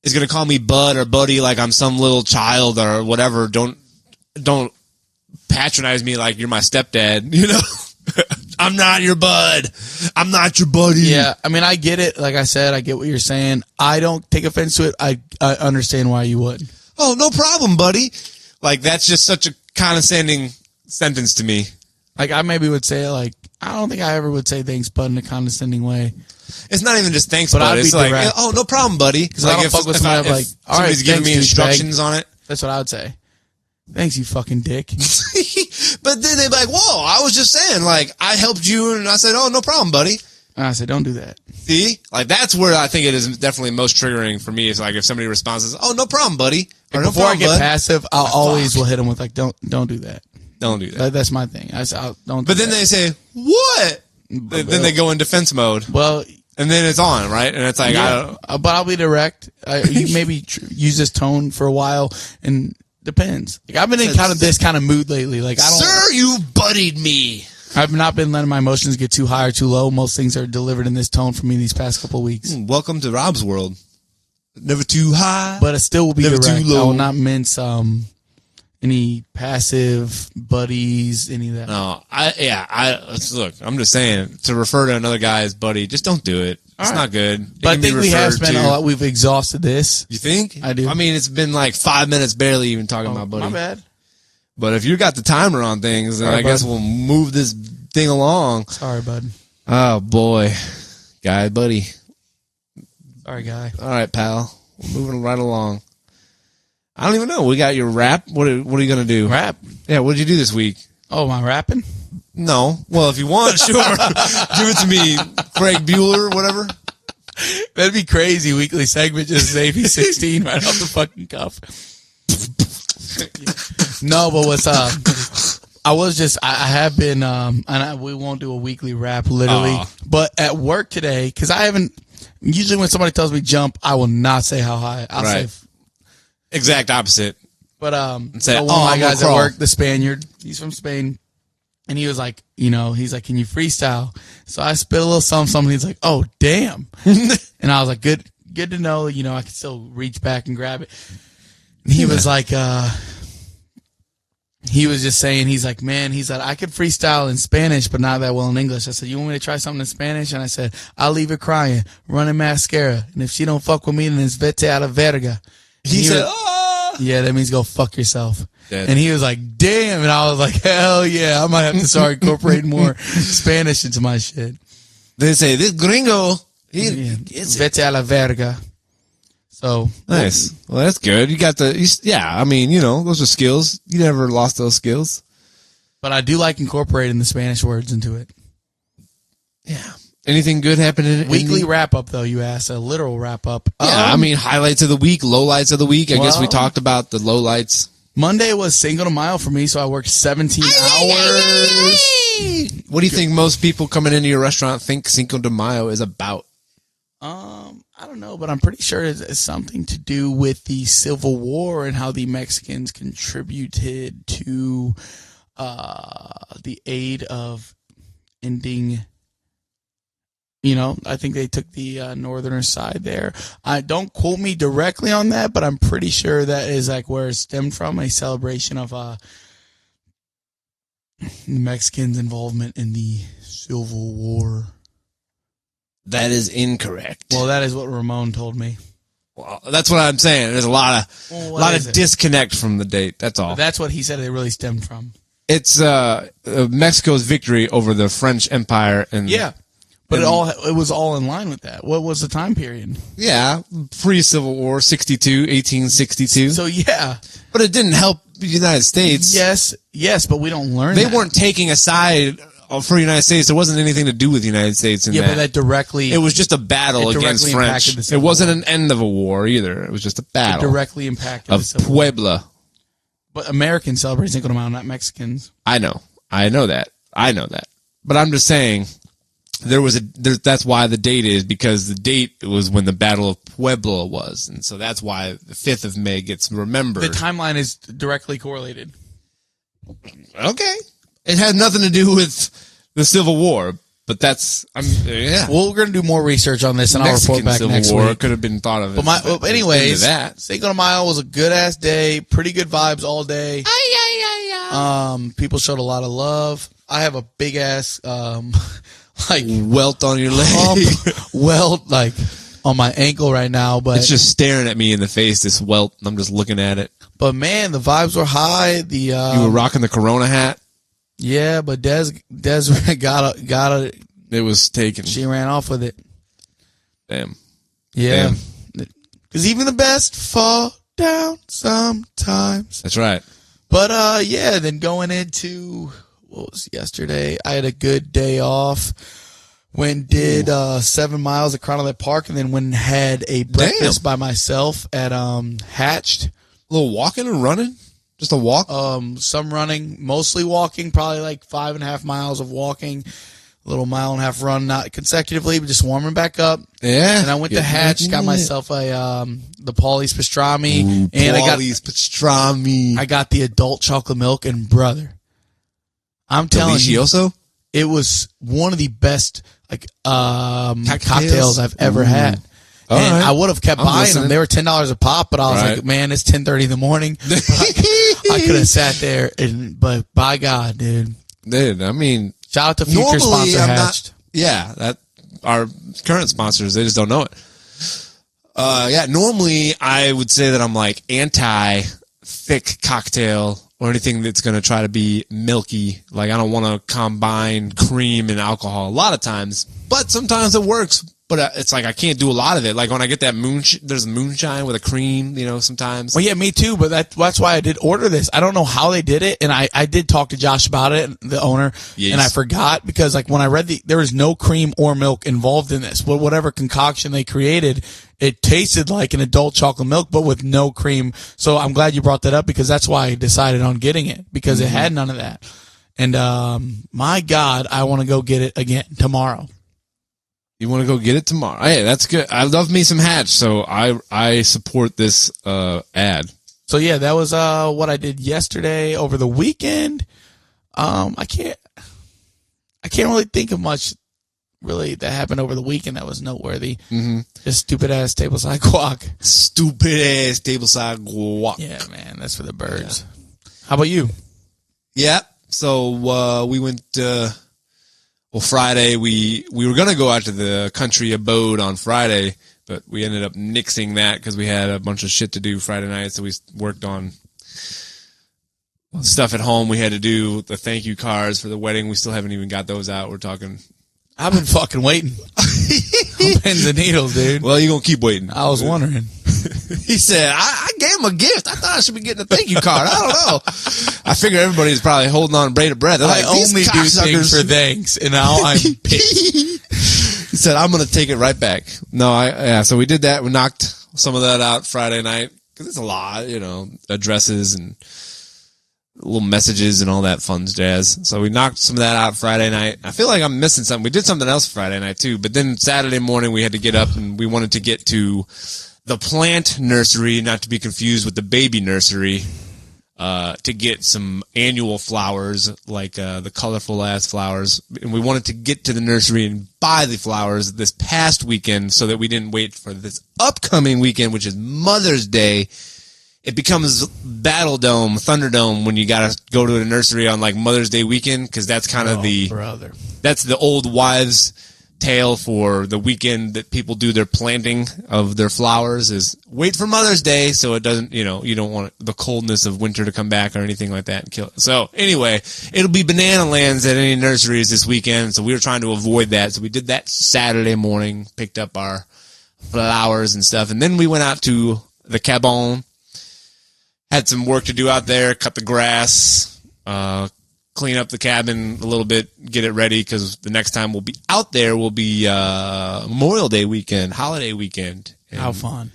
Speaker 2: is gonna call me bud or buddy, like I'm some little child or whatever. Don't patronize me like you're my stepdad. You know, I'm not your bud. I'm not your buddy.
Speaker 3: Yeah, I mean, I get it. Like I said, I get what you're saying. I don't take offense to it. I understand why you would.
Speaker 2: Oh, no problem, buddy. Like that's just such a condescending sentence to me.
Speaker 3: Like I maybe would say like I don't think I ever would say thanks, bud, in a condescending way.
Speaker 2: It's not even just thanks, bud. It's like, oh, no problem, buddy.
Speaker 3: Because like I don't fuck with somebody like, all right,
Speaker 2: somebody's giving me instructions on it.
Speaker 3: That's what I would say. Thanks, you fucking dick.
Speaker 2: But then they'd be like, whoa, I was just saying, like, I helped you, and I said, oh, no problem, buddy.
Speaker 3: And I said, don't do that.
Speaker 2: See? Like, that's where I think it is definitely most triggering for me, is like, if somebody responds, says, oh, no problem, buddy. Or, no
Speaker 3: before
Speaker 2: problem,
Speaker 3: I get
Speaker 2: bud.
Speaker 3: passive, I'll always will hit them with, like, don't do that.
Speaker 2: Don't do that.
Speaker 3: That's my thing. I said, don't.
Speaker 2: But then they say, what? Then they go in defense mode.
Speaker 3: Well,
Speaker 2: and then it's on, right? And it's like,
Speaker 3: yeah, but I'll be direct. You maybe use this tone for a while, and depends. Like I've been in kind of this kind of mood lately. Like I don't.
Speaker 2: Sir, you buddied me.
Speaker 3: I've not been letting my emotions get too high or too low. Most things are delivered in this tone for me these past couple of weeks.
Speaker 2: Welcome to Rob's world. Never too high,
Speaker 3: but it still will be
Speaker 2: never
Speaker 3: direct.
Speaker 2: Too low.
Speaker 3: I will not mince any passive buddies, any of that.
Speaker 2: No, look, I'm just saying, to refer to another guy as buddy, just don't do it. It's not good.
Speaker 3: But I think we have spent a lot. We've exhausted this.
Speaker 2: You think?
Speaker 3: I do.
Speaker 2: I mean, it's been like 5 minutes barely even talking about buddy.
Speaker 3: My bad.
Speaker 2: But if you got the timer on things, then I guess we'll move this thing along.
Speaker 3: Sorry, bud.
Speaker 2: Oh, boy. Guy, buddy.
Speaker 3: Sorry, guy.
Speaker 2: All right, pal. We're moving right along. I don't even know. We got your rap. What are you going to do?
Speaker 3: Rap?
Speaker 2: Yeah, what did you do this week?
Speaker 3: Oh, am I rapping?
Speaker 2: No. Well, if you want, sure. Give it to me, Craig Bueller or whatever.
Speaker 3: That'd be crazy. Weekly segment, just Xavier 16 right off the fucking cuff. No, but what's up? I have been, we won't do a weekly rap literally, but at work today, cause usually when somebody tells me jump, I will not say how high. I'll say
Speaker 2: exact opposite.
Speaker 3: But,
Speaker 2: say,
Speaker 3: one of my guys at work, the Spaniard, he's from Spain. And he was like, he's like, can you freestyle? So I spit a little something. He's like, oh, damn. And I was like, good to know, I can still reach back and grab it. And he was like, he was just saying, he's like, man, he said, I could freestyle in Spanish, but not that well in English. I said, you want me to try something in Spanish? And I said, I'll leave her crying, running mascara. And if she don't fuck with me, then it's vete a la verga.
Speaker 2: He said,
Speaker 3: yeah, that means go fuck yourself.
Speaker 2: Dead.
Speaker 3: And he was like, damn. And I was like, hell yeah, I might have to start incorporating more Spanish into my shit.
Speaker 2: They say, this gringo,
Speaker 3: vete a la verga. So
Speaker 2: nice. Well, that's good. You got those are skills. You never lost those skills.
Speaker 3: But I do like incorporating the Spanish words into it.
Speaker 2: Yeah. Anything good happening?
Speaker 3: Weekly wrap up, though, you asked. A literal wrap up.
Speaker 2: Yeah, highlights of the week, lowlights of the week. I guess we talked about the lowlights.
Speaker 3: Monday was Cinco de Mayo for me, so I worked 17 hours.
Speaker 2: What do you think most people coming into your restaurant think Cinco de Mayo is about?
Speaker 3: I don't know, but I'm pretty sure it's something to do with the Civil War and how the Mexicans contributed to the aid of ending. I think they took the northern side there. Don't quote me directly on that, but I'm pretty sure that is like where it stemmed from, a celebration of Mexicans' involvement in the Civil War.
Speaker 2: That is incorrect.
Speaker 3: Well, that is what Ramon told me.
Speaker 2: Well, that's what I'm saying. There's a lot of disconnect from the date. That's all.
Speaker 3: But that's what he said it really stemmed from.
Speaker 2: It's Mexico's victory over the French Empire, and
Speaker 3: but it was all in line with that. What was the time period?
Speaker 2: Yeah, pre-Civil War, 1862.
Speaker 3: So yeah,
Speaker 2: but it didn't help the United States.
Speaker 3: Yes, but we don't learn.
Speaker 2: They weren't taking a side for the United States. There wasn't anything to do with the United States in that.
Speaker 3: But that directly.
Speaker 2: It was just a battle against French. It wasn't an end of a war either. It was just a battle.
Speaker 3: It directly impacted
Speaker 2: of Puebla.
Speaker 3: But Americans celebrate Cinco de Mayo, not Mexicans.
Speaker 2: I know that. But I'm just saying. That's why the date is, because the date was when the Battle of Puebla was, and so that's why the 5th of May gets remembered.
Speaker 3: The timeline is directly correlated.
Speaker 2: Okay, it has nothing to do with the Civil War, but that's
Speaker 3: Well, we're gonna do more research on this, and I'll report back next week.
Speaker 2: It could have been thought of.
Speaker 3: But anyways, Cinco de Mayo was a good ass day, pretty good vibes all day. People showed a lot of love. I have a big ass like
Speaker 2: welt on your leg,
Speaker 3: welt like on my ankle right now, but
Speaker 2: it's just staring at me in the face. This welt, I'm just looking at it.
Speaker 3: But man, the vibes were high.
Speaker 2: You were rocking the Corona hat.
Speaker 3: Yeah, but Des got it.
Speaker 2: It was taken.
Speaker 3: She ran off with it.
Speaker 2: Damn.
Speaker 3: Yeah, because even the best fall down sometimes.
Speaker 2: That's right.
Speaker 3: But then going into what was yesterday, I had a good day off. Did 7 miles at Cronolette Park, and then went and had a breakfast by myself at Hatched.
Speaker 2: A little walking and running? Just a walk?
Speaker 3: Some running, mostly walking, probably like 5.5 miles of walking, a little 1.5 mile run, not consecutively, but just warming back up.
Speaker 2: Yeah.
Speaker 3: And I went to Hatched, got myself the Paulie's pastrami.
Speaker 2: Paulie's pastrami.
Speaker 3: I got the adult chocolate milk, and brother, I'm telling you, it was one of the best cocktails I've ever had. And I would have kept buying them. They were $10 a pop, but I was like, man, it's 10:30 in the morning. I could have sat there, but by God, dude.
Speaker 2: I mean,
Speaker 3: shout out to future sponsor Hatched.
Speaker 2: That our current sponsors, they just don't know it. Normally I would say that I'm like anti-thick cocktail or anything that's going to try to be milky. Like, I don't want to combine cream and alcohol a lot of times, but sometimes it works but it's like I can't do a lot of it. Like when I get that there's moonshine with a cream, sometimes.
Speaker 3: Well, yeah, me too, but that's why I did order this. I don't know how they did it, and I did talk to Josh about it, the owner, and I forgot because like when I read there was no cream or milk involved in this. But whatever concoction they created, it tasted like an adult chocolate milk, but with no cream. So I'm glad you brought that up because that's why I decided on getting it because it had none of that. And my God, I want to go get it again tomorrow.
Speaker 2: You want to go get it tomorrow? Hey, that's good. I love me some Hatch, so I support this ad.
Speaker 3: So yeah, that was what I did yesterday over the weekend. I can't really think of much really that happened over the weekend that was noteworthy. Mm-hmm. Just stupid ass tableside guac.
Speaker 2: Stupid ass tableside guac.
Speaker 3: Yeah, man, that's for the birds. Yeah. How about you?
Speaker 2: Yeah. So we went. Friday, we were going to go out to the country abode on Friday, but we ended up nixing that because we had a bunch of shit to do Friday night. So we worked on stuff at home. We had to do the thank you cards for the wedding. We still haven't even got those out. We're talking.
Speaker 3: I've been fucking waiting. On pins and needles, dude.
Speaker 2: Well, you're going to keep waiting.
Speaker 3: I was wondering.
Speaker 2: He said, I gave him a gift. I thought I should be getting a thank you card. I don't know. I figure everybody's probably holding on to bated breath. They're like,
Speaker 3: I only do things for thanks, and now I'm pissed.
Speaker 2: He said, I'm going to take it right back. No, so we did that. We knocked some of that out Friday night because it's a lot, addresses and little messages and all that fun jazz. So we knocked some of that out Friday night. I feel like I'm missing something. We did something else Friday night too, but then Saturday morning we had to get up and we wanted to get to the plant nursery, not to be confused with the baby nursery, to get some annual flowers, like the colorful ass flowers. And we wanted to get to the nursery and buy the flowers this past weekend so that we didn't wait for this upcoming weekend, which is Mother's Day. It becomes Battle Dome, Thunderdome when you gotta go to the nursery on like Mother's Day weekend, because that's kind of that's the old wives' tale for the weekend that people do their planting of their flowers is wait for Mother's Day so it doesn't, you don't want the coldness of winter to come back or anything like that and kill it. So anyway, it'll be banana lands at any nurseries this weekend, so we were trying to avoid that. So we did that Saturday morning, picked up our flowers and stuff, and then we went out to the cabane. Had some work to do out there, cut the grass, clean up the cabin a little bit, get it ready, because the next time we'll be out there will be Memorial Day weekend, holiday weekend. And
Speaker 3: how fun.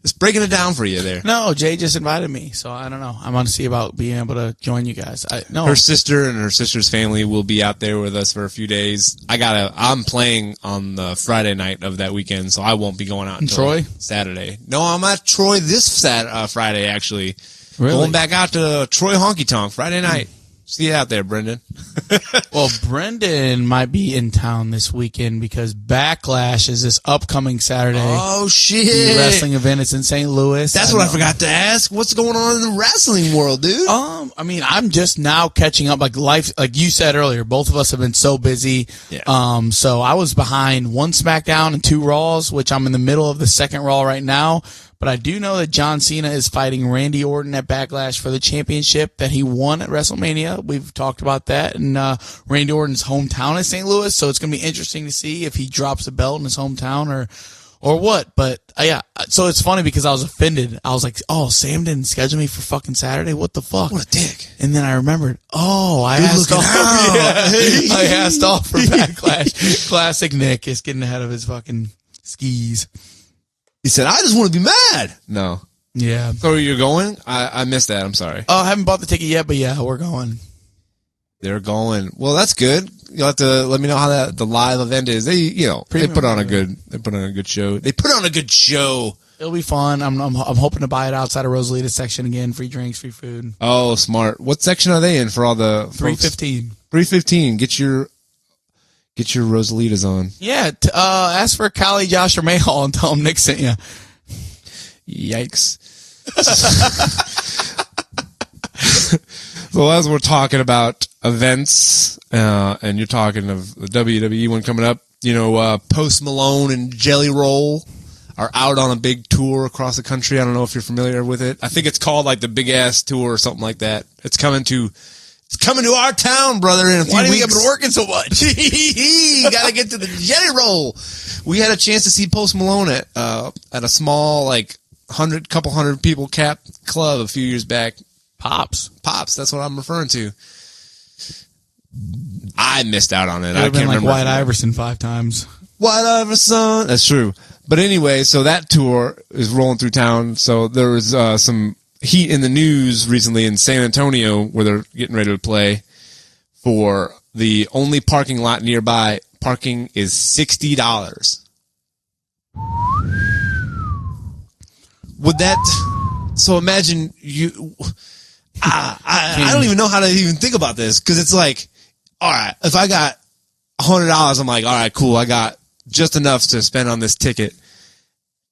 Speaker 2: Just breaking it down for you there.
Speaker 3: No, Jay just invited me, so I don't know. I want to see about being able to join you guys.
Speaker 2: Her sister and her sister's family will be out there with us for a few days. I'm playing on the Friday night of that weekend, so I won't be going out until
Speaker 3: Troy?
Speaker 2: Saturday. No, I'm at Troy this Friday, actually.
Speaker 3: Really?
Speaker 2: Going back out to Troy Honky Tonk Friday night. See you out there, Brendan.
Speaker 3: Well, Brendan might be in town this weekend because Backlash is this upcoming Saturday.
Speaker 2: Oh, shit.
Speaker 3: The wrestling event. It's in St. Louis.
Speaker 2: That's what I forgot to ask. What's going on in the wrestling world, dude?
Speaker 3: I mean, I'm just now catching up. Like life, like you said earlier, both of us have been so busy.
Speaker 2: Yeah.
Speaker 3: So I was behind 1 SmackDown and 2 Raws, which I'm in the middle of the second Raw right now. But I do know that John Cena is fighting Randy Orton at Backlash for the championship that he won at WrestleMania. We've talked about that. And Randy Orton's hometown is St. Louis, so it's going to be interesting to see if he drops the belt in his hometown or what. But yeah, so it's funny because I was offended. I was like, oh, Sam didn't schedule me for fucking Saturday? What the fuck?
Speaker 2: What a dick.
Speaker 3: And then I remembered, I asked off for Backlash. Classic Nick is getting ahead of his fucking skis.
Speaker 2: He said, I just want to be mad. No.
Speaker 3: Yeah.
Speaker 2: So you're going? I missed that. I'm sorry.
Speaker 3: Oh, I haven't bought the ticket yet, but yeah, we're going.
Speaker 2: They're going. Well, that's good. You'll have to let me know how the live event is. They put on a good show. They put on a good show.
Speaker 3: It'll be fun. I'm hoping to buy it outside of Rosalita's section again. Free drinks, free food.
Speaker 2: Oh, smart. What section are they in for all the
Speaker 3: 315.
Speaker 2: 315. Get your Rosalitas on.
Speaker 3: Yeah. Ask for Kali, Josh, or Mayhall and tell them Nick sent you.
Speaker 2: Yikes. Well, as we're talking about events, and you're talking of the WWE one coming up, Post Malone and Jelly Roll are out on a big tour across the country. I don't know if you're familiar with it. I think it's called like the Big Ass Tour or something like that. It's coming to It's coming to our town, brother, in a few
Speaker 3: Why do you
Speaker 2: weeks.
Speaker 3: think I've been working so much?
Speaker 2: Gotta get to the Jelly Roll. We had a chance to see Post Malone at a small, like, couple hundred people cap club a few years back. Pops, that's what I'm referring to. I missed out on it. I can't remember.
Speaker 3: White Iverson 5 times.
Speaker 2: White Iverson. That's true. But anyway, so that tour is rolling through town. So there was some heat in the news recently in San Antonio where they're getting ready to play for the only parking lot nearby. Parking is $60. Would that... So imagine you... I don't even know how to even think about this because it's like, all right, if I got $100, I'm like, all right, cool. I got just enough to spend on this ticket.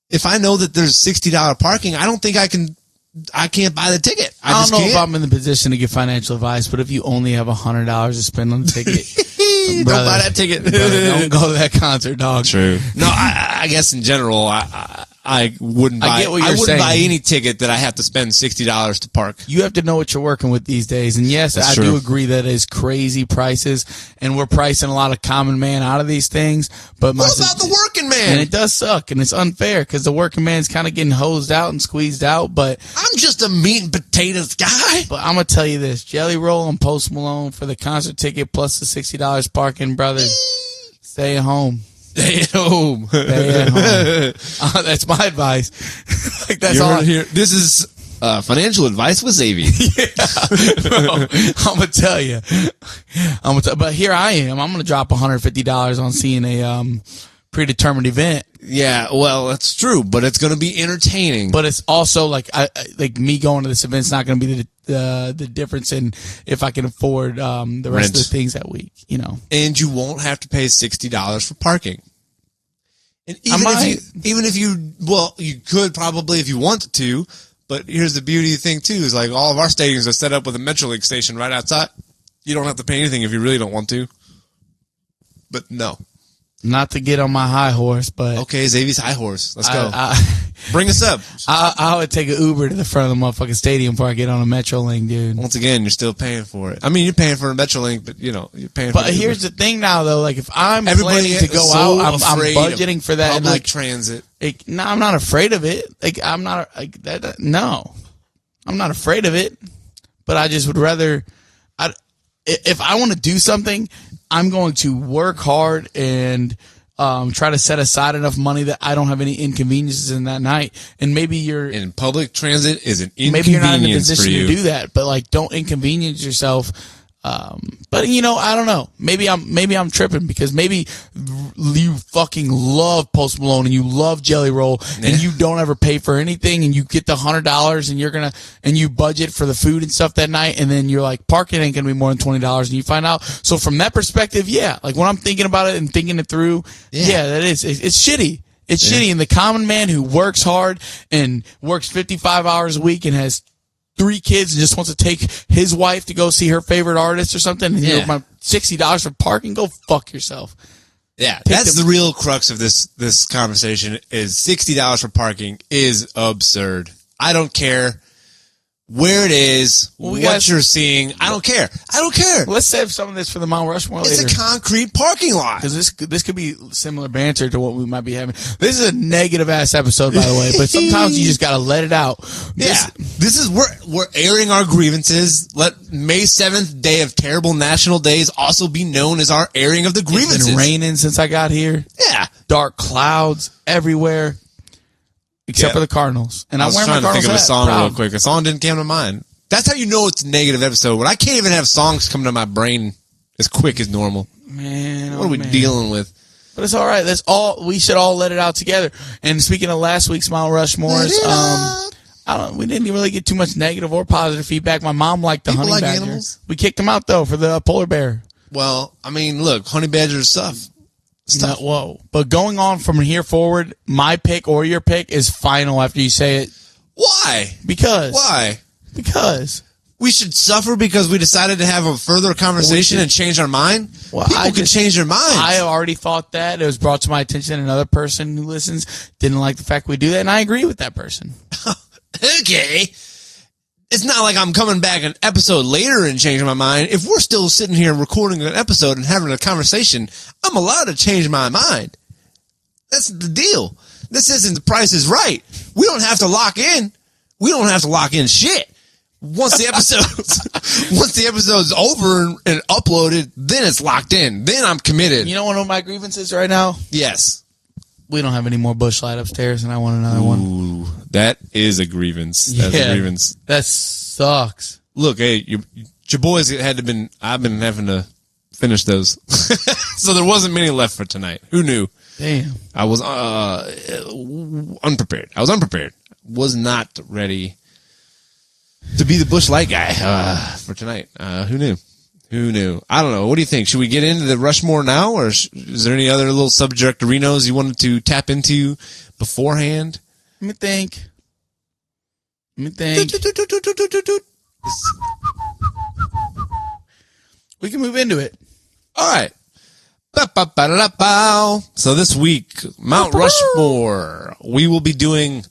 Speaker 2: If I know that there's $60 parking, I don't think I can't buy the ticket.
Speaker 3: I don't know if I'm in the position to give financial advice, but if you only have $100 to spend on the ticket,
Speaker 2: brother, don't buy that ticket.
Speaker 3: Brother, don't go to that concert, dog.
Speaker 2: True. No, I guess in general, I wouldn't buy. I wouldn't buy any ticket that I have to spend $60 to park.
Speaker 3: You have to know what you're working with these days, and yes, I do agree that is crazy prices, and we're pricing a lot of common man out of these things. But
Speaker 2: what about the working man?
Speaker 3: And it does suck, and it's unfair because the working man's kind of getting hosed out and squeezed out. But
Speaker 2: I'm just a meat and potatoes guy.
Speaker 3: But I'm gonna tell you this: Jelly Roll and Post Malone for the concert ticket plus the $60 parking, brother. Stay at home.
Speaker 2: Stay at home.
Speaker 3: Stay at home. That's my advice. Like that's all.
Speaker 2: This is financial advice with Xavier.
Speaker 3: Bro, I'm gonna tell you. But here I am. I'm gonna drop $150 on seeing a predetermined event.
Speaker 2: Yeah, well, that's true, but it's gonna be entertaining.
Speaker 3: But it's also like like me going to this event's not gonna be the difference in if I can afford the rest of the things that week, you know. And
Speaker 2: you won't have to pay $60 for parking. And even if you you could probably if you wanted to, but here's the beauty thing too is like all of our stadiums are set up with a Metrolink station right outside. You don't have to pay anything if you really don't want to. But no.
Speaker 3: Not to get on my high horse, but...
Speaker 2: Okay, Xavier's high horse. Let's go. Bring us up.
Speaker 3: I would take an Uber to the front of the motherfucking stadium before I get on a Metrolink, dude.
Speaker 2: Once again, you're still paying for it. I mean, you're paying for a Metrolink, but, you know, you're paying for it.
Speaker 3: But here's the thing now, though. Like, if I'm planning to go out, I'm budgeting for that.
Speaker 2: Public transit.
Speaker 3: No, I'm not afraid of it. Like, I'm not... Like, no. I'm not afraid of it. But I just would rather... If I want to do something... I'm going to work hard and try to set aside enough money that I don't have any inconveniences in that night. And maybe you're
Speaker 2: in public transit is an inconvenience.
Speaker 3: Maybe you're not in a position to do that, but like don't inconvenience yourself. But you know, I don't know. Maybe I'm tripping because maybe you fucking love Post Malone and you love Jelly Roll and you don't ever pay for anything and you get the $100 and you budget for the food and stuff that night and then you're like parking ain't gonna be more than $20 and you find out. So from that perspective, yeah, like when I'm thinking about it and thinking it through, yeah that is it's shitty. It's shitty. And the common man who works hard and works 55 hours a week and has 3 kids and just wants to take his wife to go see her favorite artist or something. And you know, my $60 for parking, go fuck yourself.
Speaker 2: Yeah, that's the real crux of this conversation is $60 for parking is absurd. I don't care where it is, what you're seeing. I don't care.
Speaker 3: Let's save some of this for the Mount Rushmore later.
Speaker 2: It's a concrete parking lot.
Speaker 3: Because this could be similar banter to what we might be having. This is a negative-ass episode, by the way, but sometimes you just got to let it out.
Speaker 2: This is we're airing our grievances. Let May 7th, day of terrible national days, also be known as our airing of the grievances.
Speaker 3: It's been raining since I got here.
Speaker 2: Yeah.
Speaker 3: Dark clouds everywhere. Except for the Cardinals. And I was trying to think of a
Speaker 2: song real quick. A song didn't come to mind. That's how you know it's a negative episode. When I can't even have songs come to my brain as quick as normal.
Speaker 3: Man,
Speaker 2: what are we dealing with?
Speaker 3: But it's all right. That's all. We should all let it out together. And speaking of last week's Mount Rushmores, we didn't really get too much negative or positive feedback. My mom liked the honey badger. Animals? We kicked him out though for the polar bear.
Speaker 2: Well, I mean, look, honey badgers stuff.
Speaker 3: Whoa. But going on from here forward, my pick or your pick is final after you say it.
Speaker 2: Why?
Speaker 3: Because
Speaker 2: we should suffer because we decided to have a further conversation and change our mind.
Speaker 3: Well,
Speaker 2: people can change their minds.
Speaker 3: I already thought that. It was brought to my attention. Another person who listens didn't like the fact we do that, and I agree with that person.
Speaker 2: Okay. it's not like I'm coming back an episode later and changing my mind. If we're still sitting here recording an episode and having a conversation, I'm allowed to change my mind. That's the deal. This isn't The Price is Right. We don't have to lock in. We don't have to lock in shit. Once the episode's over and uploaded, then it's locked in. Then I'm committed.
Speaker 3: You know one of my grievances right now?
Speaker 2: Yes.
Speaker 3: We don't have any more bush light upstairs, and I want another one.
Speaker 2: Ooh, that is a grievance. That's a grievance.
Speaker 3: That sucks.
Speaker 2: Look, hey, your boys had to been. I've been having to finish those, so there wasn't many left for tonight. Who knew?
Speaker 3: Damn.
Speaker 2: I was unprepared. Was not ready to be the bush light guy for tonight. Who knew? I don't know. What do you think? Should we get into the Rushmore now, or is there any other little subject arenas you wanted to tap into beforehand?
Speaker 3: Let me think. We can move into it.
Speaker 2: All right. So this week, Mount Rushmore. We will be doing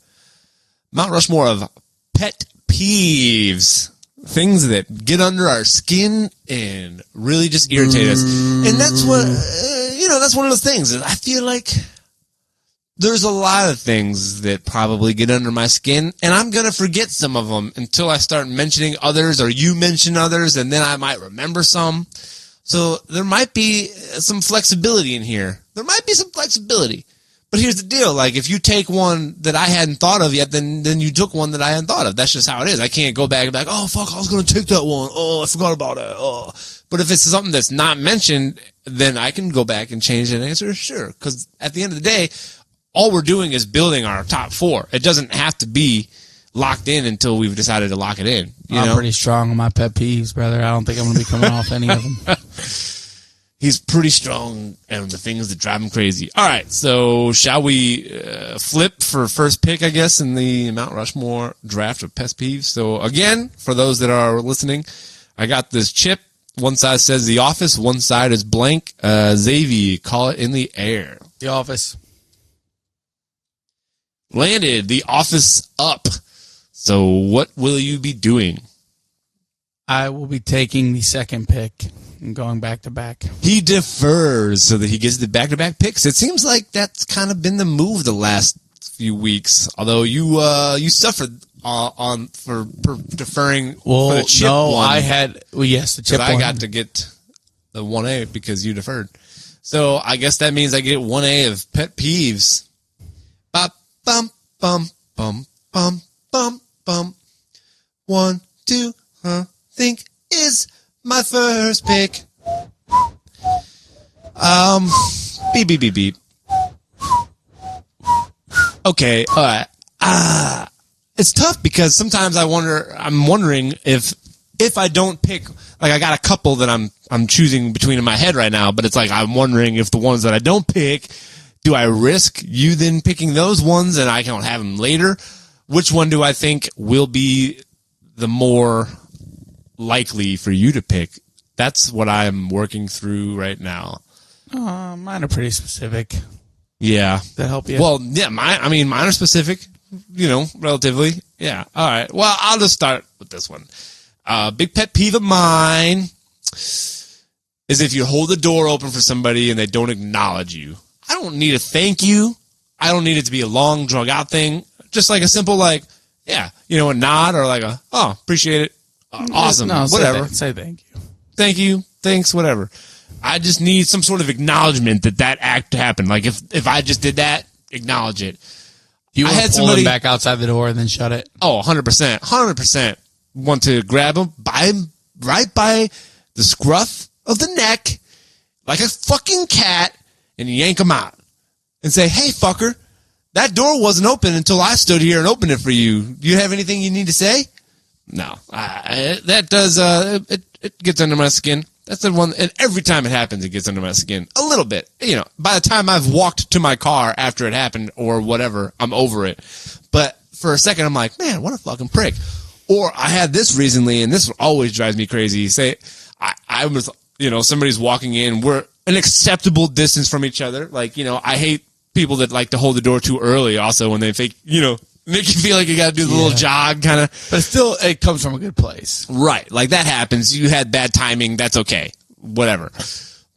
Speaker 2: Mount Rushmore of pet peeves. Things that get under our skin and really just irritate us. And that's what, that's one of those things. I feel like there's a lot of things that probably get under my skin, and I'm going to forget some of them until I start mentioning others, or you mention others, and then I might remember some. So there might be some flexibility in here. But here's the deal. Like, if you take one that I hadn't thought of yet, then you took one that I hadn't thought of. That's just how it is. I can't go back and be like, oh, fuck, I was going to take that one. Oh, I forgot about it. Oh. But if it's something that's not mentioned, then I can go back and change that answer. Sure. Because at the end of the day, all we're doing is building our top 4. It doesn't have to be locked in until we've decided to lock it in.
Speaker 3: I'm pretty strong on my pet peeves, brother. I don't think I'm going to be coming off any of them.
Speaker 2: He's pretty strong on the things that drive him crazy. All right, so shall we flip for first pick, I guess, in the Mount Rushmore draft of pet peeves? So again, for those that are listening, I got this chip. One side says The Office, one side is blank. Xavier, call it in the air.
Speaker 3: The Office.
Speaker 2: Landed, The Office up. So what will you be doing?
Speaker 3: I will be taking the second pick and going back to back.
Speaker 2: He defers so that he gets the back-to-back picks. It seems like that's kind of been the move the last few weeks. Although you suffered for deferring for the chip one.
Speaker 3: The chip one.
Speaker 2: I got to get the 1A because you deferred. So I guess that means I get 1A of pet peeves. Bum bum bum bum bum bum. 1, 2, think is my first pick. Beep, beep, beep, beep. Okay, all right. It's tough because sometimes I'm wondering if I don't pick, like, I got a couple that I'm choosing between in my head right now, but it's like I'm wondering if the ones that I don't pick, do I risk you then picking those ones and I can have them later? Which one do I think will be the more likely for you to pick? That's what I'm working through right now.
Speaker 3: Mine are pretty specific.
Speaker 2: Yeah.
Speaker 3: Does that help you?
Speaker 2: Well, yeah, mine are specific, relatively. Yeah. All right. Well, I'll just start with this one. Big pet peeve of mine is if you hold the door open for somebody and they don't acknowledge you. I don't need a thank you. I don't need it to be a long, drug out thing. Just like a simple, a nod or like appreciate it. Awesome.
Speaker 3: No,
Speaker 2: whatever.
Speaker 3: Say thank you.
Speaker 2: Thank you. Thanks. Whatever. I just need some sort of acknowledgement that act happened. Like if I just did that, acknowledge it.
Speaker 3: You want to pull them back outside the door and then shut it? Oh,
Speaker 2: 100%. 100%. Want to grab him right by the scruff of the neck like a fucking cat and yank him out and say, hey, fucker, that door wasn't open until I stood here and opened it for you. Do you have anything you need to say? No. That does, it gets under my skin. That's the one, and every time it happens, it gets under my skin. A little bit. By the time I've walked to my car after it happened or whatever, I'm over it. But for a second, I'm like, man, what a fucking prick. Or I had this recently, and this always drives me crazy. Say, I was, somebody's walking in, we're an acceptable distance from each other. Like, I hate people that like to hold the door too early also when they think, make you feel like you got to do the little jog kind of.
Speaker 3: But still, it comes from a good place.
Speaker 2: Right. Like that happens. You had bad timing. That's okay. Whatever.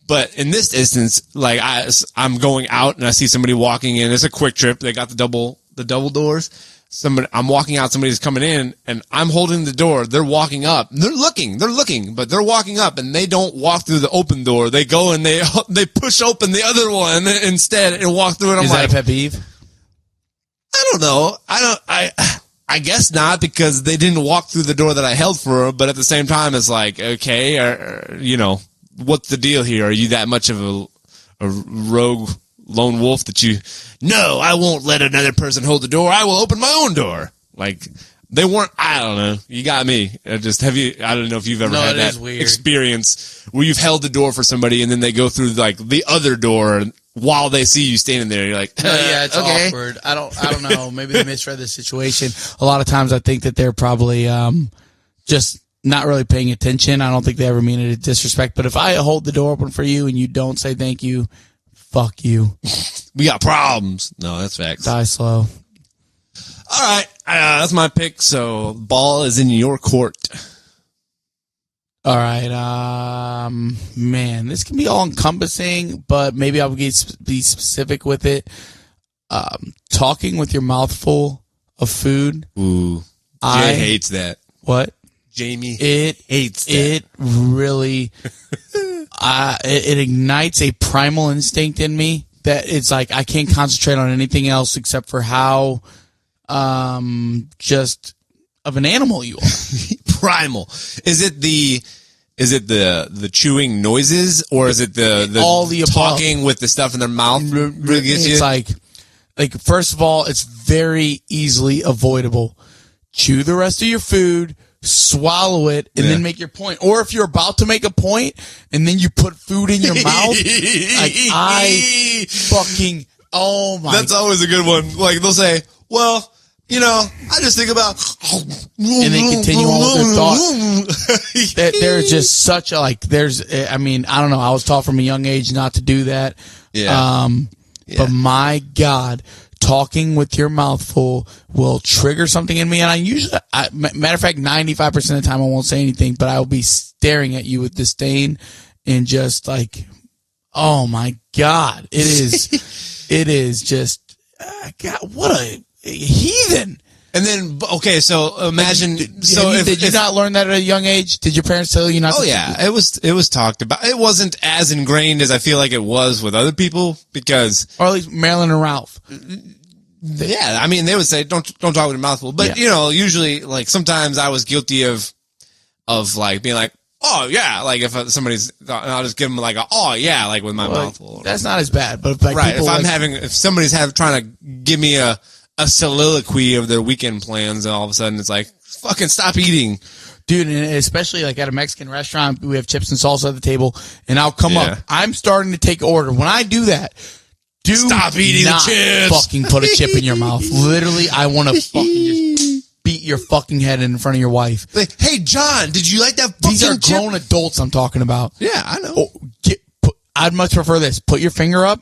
Speaker 2: But in this instance, like I'm going out and I see somebody walking in. It's a quick trip. They got the double doors. I'm walking out. Somebody's coming in and I'm holding the door. They're walking up. They're looking, but they're walking up and they don't walk through the open door. They go and they push open the other one instead and walk through it. I'm
Speaker 3: Is
Speaker 2: like,
Speaker 3: that a pet peeve?
Speaker 2: I don't know. I guess not, because they didn't walk through the door that I held for them. But at the same time, it's like, okay, what's the deal here? Are you that much of a rogue lone wolf that no, I won't let another person hold the door. I will open my own door. Like they weren't, I don't know. You got me. I don't know if you've ever had that experience where you've held the door for somebody and then they go through like the other door while they see you standing there. You're like,
Speaker 3: yeah, it's
Speaker 2: okay.
Speaker 3: Awkward. I don't know. Maybe they misread the situation. A lot of times I think that they're probably, just not really paying attention. I don't think they ever mean it as disrespect, but if I hold the door open for you and you don't say thank you, fuck you.
Speaker 2: We got problems. No, that's facts.
Speaker 3: Die slow.
Speaker 2: All right. That's my pick. So ball is in your court.
Speaker 3: All right. Man, this can be all encompassing, but maybe I'll be specific with it. Talking with your mouth full of food.
Speaker 2: Ooh. Jay hates that.
Speaker 3: What?
Speaker 2: Jamie
Speaker 3: hates that. It really, it ignites a primal instinct in me that it's like I can't concentrate on anything else except for how just of an animal you are.
Speaker 2: Primal. Is it the chewing noises, or is it the
Speaker 3: all the
Speaker 2: talking
Speaker 3: above.
Speaker 2: With the stuff in their mouth? Really gets you?
Speaker 3: It's like first of all, it's very easily avoidable. Chew the rest of your food, swallow it, and then make your point. Or if you're about to make a point and then you put food in your mouth, like I fucking, oh my.
Speaker 2: That's always a good one. Like they'll say, well, I just think about,
Speaker 3: and they continue on with their thought. There's just such a, I don't know. I was taught from a young age not to do that.
Speaker 2: Yeah.
Speaker 3: But my God, talking with your mouth full will trigger something in me. And matter of fact, 95% of the time I won't say anything, but I will be staring at you with disdain and just like, oh my God, it is just, God, what a heathen.
Speaker 2: And then, okay, so imagine,
Speaker 3: did you not learn that at a young age? Did your parents tell you not to?
Speaker 2: Oh yeah, it was talked about. It wasn't as ingrained as I feel like it was with other people because,
Speaker 3: or at least Marilyn and Ralph.
Speaker 2: Yeah, I mean, they would say, don't talk with your mouth full. But, usually, like, sometimes I was guilty of like, being like, oh, yeah. Like, if somebody's, I'll just give them like oh, yeah, like with my mouth full.
Speaker 3: That's not as bad. But if, like,
Speaker 2: right. If somebody's trying to give me a soliloquy of their weekend plans, and all of a sudden it's like, fucking stop eating.
Speaker 3: Dude, and especially like at a Mexican restaurant, we have chips and salsa at the table, and I'll come up. I'm starting to take order. When I do that,
Speaker 2: stop eating the chips.
Speaker 3: Fucking put a chip in your mouth. Literally, I want to fucking just beat your fucking head in front of your wife.
Speaker 2: Like, hey, John, did you like that fucking
Speaker 3: These are grown adults I'm talking about.
Speaker 2: Yeah, I know.
Speaker 3: I'd much prefer this. Put your finger up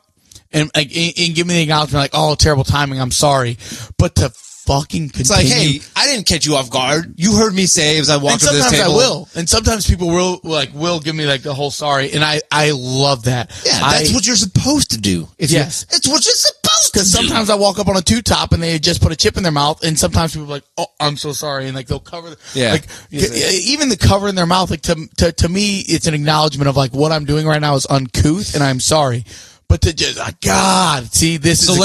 Speaker 3: and give me the acknowledgement like, oh, terrible timing. I'm sorry. But to fucking continue.
Speaker 2: It's like, hey, I didn't catch you off guard. You heard me say as I walked to this table.
Speaker 3: Sometimes I will. And sometimes people will give me like the whole sorry. And I love that.
Speaker 2: Yeah, that's what you're supposed to do.
Speaker 3: Yes.
Speaker 2: It's what you're supposed to do.
Speaker 3: Because sometimes I walk up on a two-top and they just put a chip in their mouth. And sometimes people are like, oh, I'm so sorry. And like they'll cover.
Speaker 2: Yeah.
Speaker 3: Like even the cover in their mouth, like to me, it's an acknowledgement of like what I'm doing right now is uncouth and I'm sorry. But to just, God, see, this
Speaker 2: so
Speaker 3: is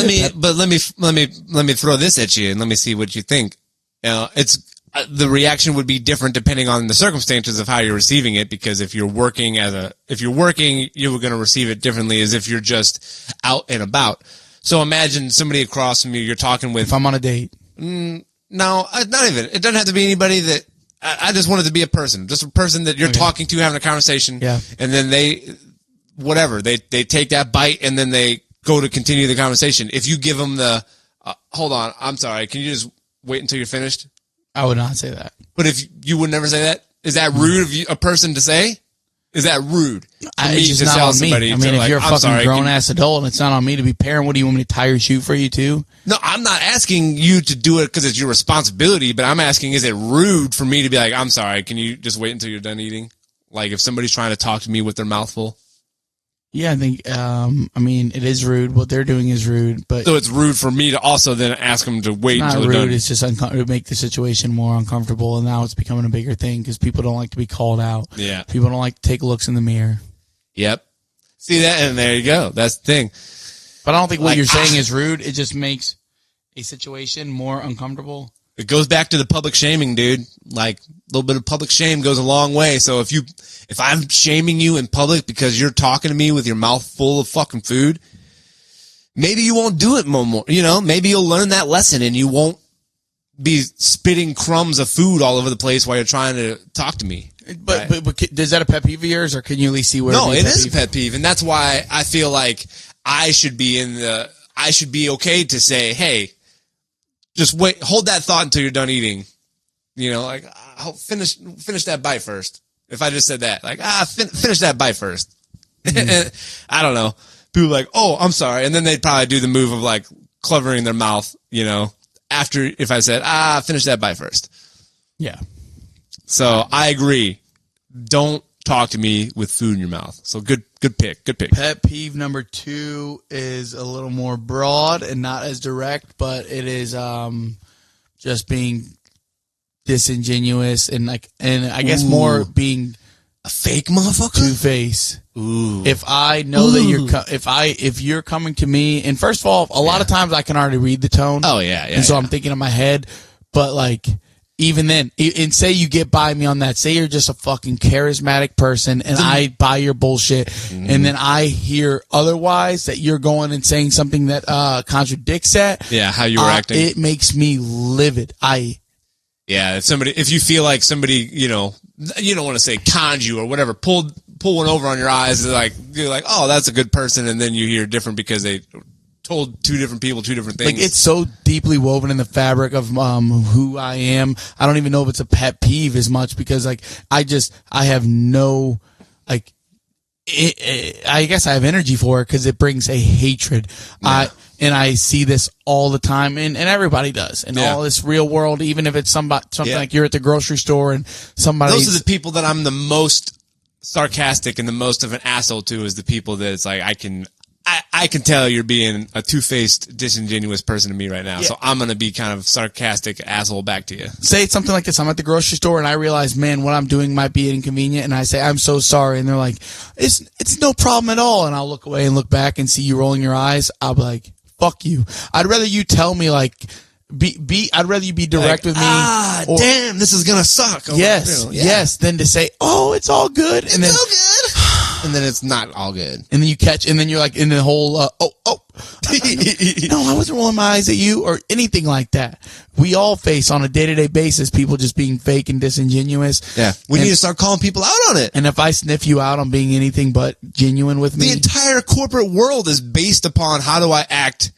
Speaker 2: let me throw this at you and let me see what you think. It's the reaction would be different depending on the circumstances of how you're receiving it. Because if you're working, you're going to receive it differently as if you're just out and about. So imagine somebody across from you you're talking with.
Speaker 3: If I'm on a date.
Speaker 2: No, not even. It doesn't have to be anybody that. I just want it to be a person, just a person that you're talking to, having a conversation.
Speaker 3: Yeah.
Speaker 2: And then they take that bite and then they go to continue the conversation. If you give them the, hold on, I'm sorry, can you just wait until you're finished?
Speaker 3: I would not say that.
Speaker 2: But if you would never say that, is that rude of a person to say? Is that rude?
Speaker 3: It's just not on me. I mean, if you're a fucking grown-ass adult and it's not on me to be parent, what do you want me to tie your shoe for you too?
Speaker 2: No, I'm not asking you to do it because it's your responsibility, but I'm asking, is it rude for me to be like, I'm sorry, can you just wait until you're done eating? Like if somebody's trying to talk to me with their mouth full?
Speaker 3: Yeah, I think, I mean, it is rude. What they're doing is rude, but...
Speaker 2: So it's rude for me to also then ask them to wait until they're done.
Speaker 3: It's just to make the situation more uncomfortable, and now it's becoming a bigger thing because people don't like to be called out.
Speaker 2: Yeah.
Speaker 3: People don't like to take looks in the mirror.
Speaker 2: Yep. See that? And there you go. That's the thing.
Speaker 3: But I don't think what you're saying is rude. It just makes a situation more uncomfortable.
Speaker 2: It goes back to the public shaming, dude. Like, a little bit of public shame goes a long way. So if I'm shaming you in public because you're talking to me with your mouth full of fucking food, maybe you won't do it more. You know, maybe you'll learn that lesson and you won't be spitting crumbs of food all over the place while you're trying to talk to me.
Speaker 3: But is that a pet peeve of yours, or can you at least see where?
Speaker 2: No, it is a pet peeve, and that's why I feel like I should be okay to say, hey, just wait, hold that thought until you're done eating. You know, like I'll finish that bite first. If I just said that, like finish that bite first. Mm-hmm. I don't know. People are like, oh, I'm sorry, and then they'd probably do the move of like covering their mouth. You know, after if I said finish that bite first.
Speaker 3: Yeah.
Speaker 2: So I agree. Don't talk to me with food in your mouth. So good pick.
Speaker 3: Pet peeve number 2 is a little more broad and not as direct, but it is just being disingenuous and I guess more being
Speaker 2: a fake motherfucker,
Speaker 3: two-face. Ooh. If I know that if you're coming to me, and first of all, a lot of times I can already read the tone.
Speaker 2: Oh yeah.
Speaker 3: And so I'm thinking in my head, but like. Even then, and say you get by me on that, say you're just a fucking charismatic person and I buy your bullshit, and then I hear otherwise that you're going and saying something that contradicts that.
Speaker 2: Yeah, how you were acting.
Speaker 3: It makes me livid.
Speaker 2: If you feel like somebody, you know, you don't want to say conned you or whatever, pull one over on your eyes, you're like, oh, that's a good person, and then you hear different because they told two different people two different things.
Speaker 3: Like, it's so deeply woven in the fabric of who I am. I don't even know if it's a pet peeve as much because like I have no like I guess I have energy for it because it brings a hatred. Yeah. I see this all the time, and everybody does in all this real world. Even if it's something like you're at the grocery store and somebody.
Speaker 2: Those are the people that I'm the most sarcastic and the most of an asshole to. Is the people that it's like I can tell you're being a two-faced, disingenuous person to me right now. Yeah. So I'm going to be kind of sarcastic asshole back to you.
Speaker 3: Say it's something like this. I'm at the grocery store and I realize, man, what I'm doing might be inconvenient. And I say, I'm so sorry. And they're like, it's no problem at all. And I'll look away and look back and see you rolling your eyes. I'll be like, fuck you. I'd rather you tell me like, I'd rather you be direct with me.
Speaker 2: Damn, this is going to suck.
Speaker 3: Yes. Than to say, oh, it's all good.
Speaker 2: It's all good. And then it's not all good.
Speaker 3: And then you catch, and then you're like in the whole, no, I wasn't rolling my eyes at you or anything like that. We all face on a day-to-day basis people just being fake and disingenuous.
Speaker 2: Yeah. We need to start calling people out on it.
Speaker 3: And if I sniff you out on being anything but genuine with me.
Speaker 2: The entire corporate world is based upon how do I act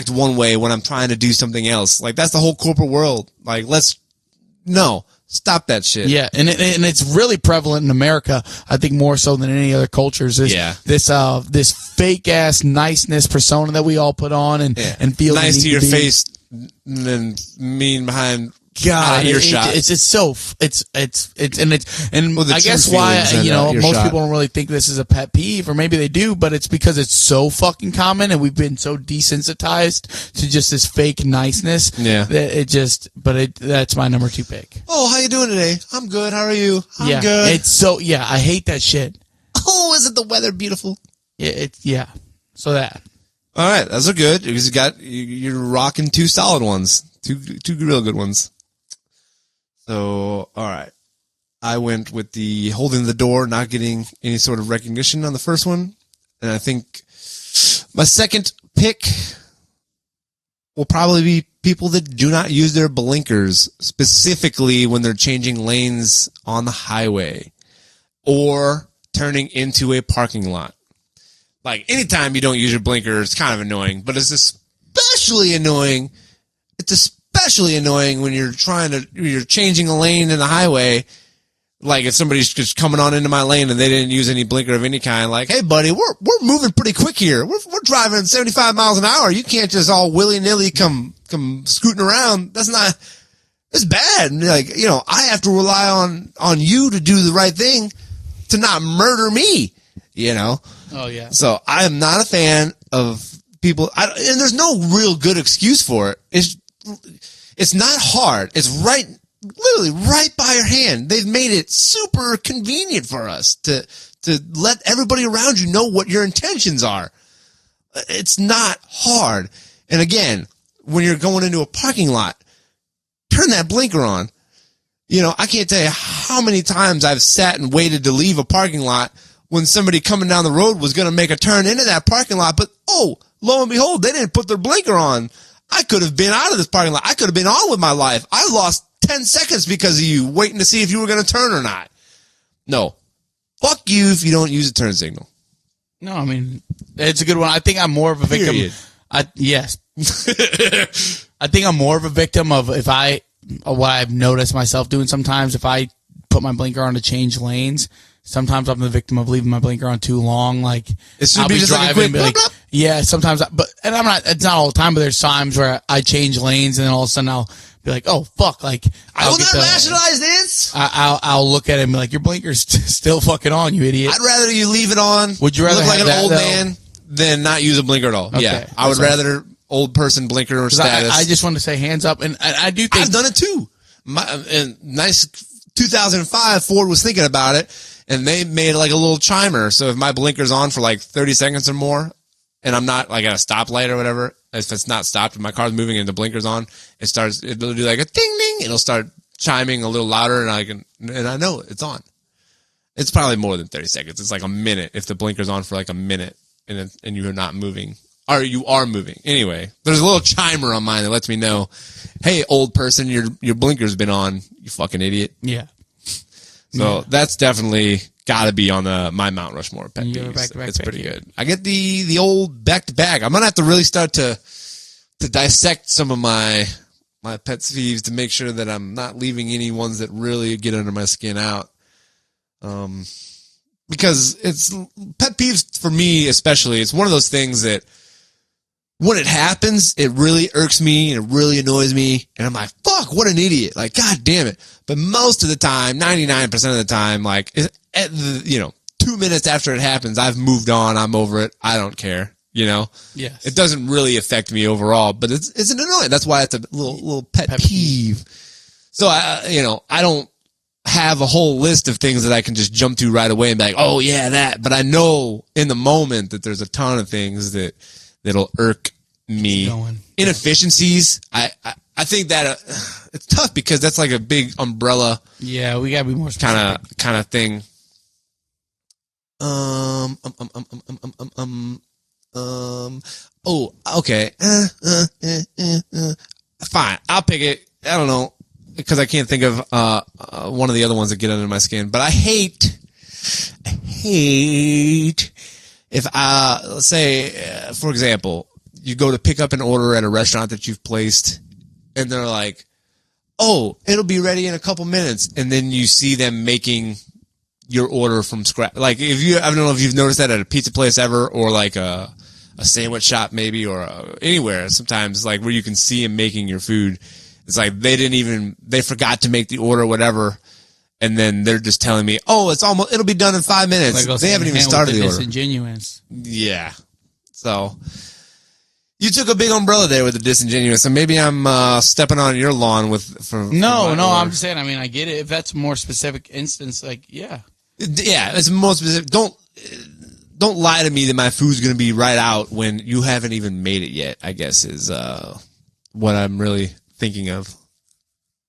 Speaker 2: one way when I'm trying to do something else. Like, that's the whole corporate world. Like, stop that shit.
Speaker 3: Yeah, and it's really prevalent in America. I think more so than any other cultures. This fake ass niceness persona that we all put on and feel
Speaker 2: nice to your face, and then mean behind.
Speaker 3: God, it's I guess why most people don't really think this is a pet peeve, or maybe they do, but it's because it's so fucking common and we've been so desensitized to just this fake niceness.
Speaker 2: Yeah,
Speaker 3: that that's my number 2 pick.
Speaker 2: Oh, how you doing today? I'm good. How are you? I'm good.
Speaker 3: It's so I hate that shit.
Speaker 2: Oh, isn't the weather beautiful?
Speaker 3: Yeah. So that.
Speaker 2: All right, those are good. You're rocking 2 solid ones, two real good ones. So, all right. I went with the holding the door, not getting any sort of recognition on the first one. And I think my second pick will probably be people that do not use their blinkers, specifically when they're changing lanes on the highway or turning into a parking lot. Like, anytime you don't use your blinker, it's kind of annoying, but it's especially annoying. Especially annoying when you're changing a lane in the highway Like if somebody's just coming on into my lane and they didn't use any blinker of any kind, like, hey buddy, we're moving pretty quick here. We're driving 75 miles an hour. You can't just all willy-nilly come scooting around. It's bad. Like, you know, I have to rely on you to do the right thing to not murder me, you know?
Speaker 3: Oh yeah.
Speaker 2: So I am not a fan of people, and there's no real good excuse for it. It's not hard. It's literally right by your hand. They've made it super convenient for us to let everybody around you know what your intentions are. It's not hard. And again, when you're going into a parking lot, turn that blinker on. You know, I can't tell you how many times I've sat and waited to leave a parking lot when somebody coming down the road was going to make a turn into that parking lot, but lo and behold, they didn't put their blinker on. I could have been out of this parking lot. I could have been on with my life. I lost 10 seconds because of you waiting to see if you were going to turn or not. No. Fuck you if you don't use a turn signal.
Speaker 3: No, I mean, it's a good one. I think I'm more of a victim. Yes. I think I'm more of a victim of what I've noticed myself doing sometimes. If I put my blinker on to change lanes, sometimes I'm the victim of leaving my blinker on too long. Like,
Speaker 2: I'll be driving,
Speaker 3: like yeah, sometimes, and it's not all the time, but there's times where I change lanes and then all of a sudden I'll be like, oh fuck, like,
Speaker 2: I will not rationalize this.
Speaker 3: I'll look at it and be like, your blinker's still fucking on, you idiot.
Speaker 2: I'd rather you leave it on.
Speaker 3: Would you rather
Speaker 2: look like
Speaker 3: have
Speaker 2: an
Speaker 3: that,
Speaker 2: old
Speaker 3: though?
Speaker 2: man than not use a blinker at all?
Speaker 3: Okay,
Speaker 2: yeah, I would rather old person blinker or status.
Speaker 3: I just want to say hands up, and I do think
Speaker 2: I've done it too. Nice 2005 Ford was thinking about it, and they made like a little chimer. So if my blinker's on for like 30 seconds or more, and I'm not like at a stoplight or whatever, if it's not stopped, if my car's moving and the blinker's on, it'll do like a ding ding. It'll start chiming a little louder, and I know it's on. It's probably more than 30 seconds. It's like a minute if the blinker's on for like a minute and you're not moving. Or you are moving. Anyway, there's a little chimer on mine that lets me know, hey, old person, your blinker's been on, you fucking idiot.
Speaker 3: Yeah.
Speaker 2: So that's definitely got to be on my Mount Rushmore pet peeves. It's pretty good. I get the old back-to-back. I'm going to have to really start to dissect some of my pet peeves to make sure that I'm not leaving any ones that really get under my skin out. Because it's pet peeves for me especially, it's one of those things that when it happens, it really irks me and it really annoys me. And I'm like, fuck, what an idiot. Like, God damn it. But most of the time, 99% of the time, like, 2 minutes after it happens, I've moved on. I'm over it. I don't care. You know?
Speaker 3: Yes.
Speaker 2: It doesn't really affect me overall, but it's an annoyance. That's why it's a little pet peeve. So I don't have a whole list of things that I can just jump to right away and be like, oh yeah, that. But I know in the moment that there's a ton of things that'll irk me. Inefficiencies. I think that it's tough because that's like a big umbrella.
Speaker 3: Yeah, we gotta be more specific.
Speaker 2: Kind of thing. Oh, okay. Fine. I'll pick it. I don't know because I can't think of one of the other ones that get under my skin. But I hate if let's say, for example, you go to pick up an order at a restaurant that you've placed, and they're like, "Oh, it'll be ready in a couple minutes," and then you see them making your order from scratch. Like I don't know if you've noticed that at a pizza place ever, or like a sandwich shop maybe, or anywhere. Sometimes like where you can see them making your food. It's like they forgot to make the order, or whatever. And then they're just telling me, "Oh, it'll be done in 5 minutes." Like they haven't even started the order.
Speaker 3: Disingenuous.
Speaker 2: Yeah. So you took a big umbrella there with the disingenuous, so maybe I'm stepping on your lawn
Speaker 3: No, I'm just saying. I mean, I get it. If that's a more specific instance, like yeah,
Speaker 2: it's more specific. Don't lie to me that my food's going to be right out when you haven't even made it yet. I guess is what I'm really thinking of.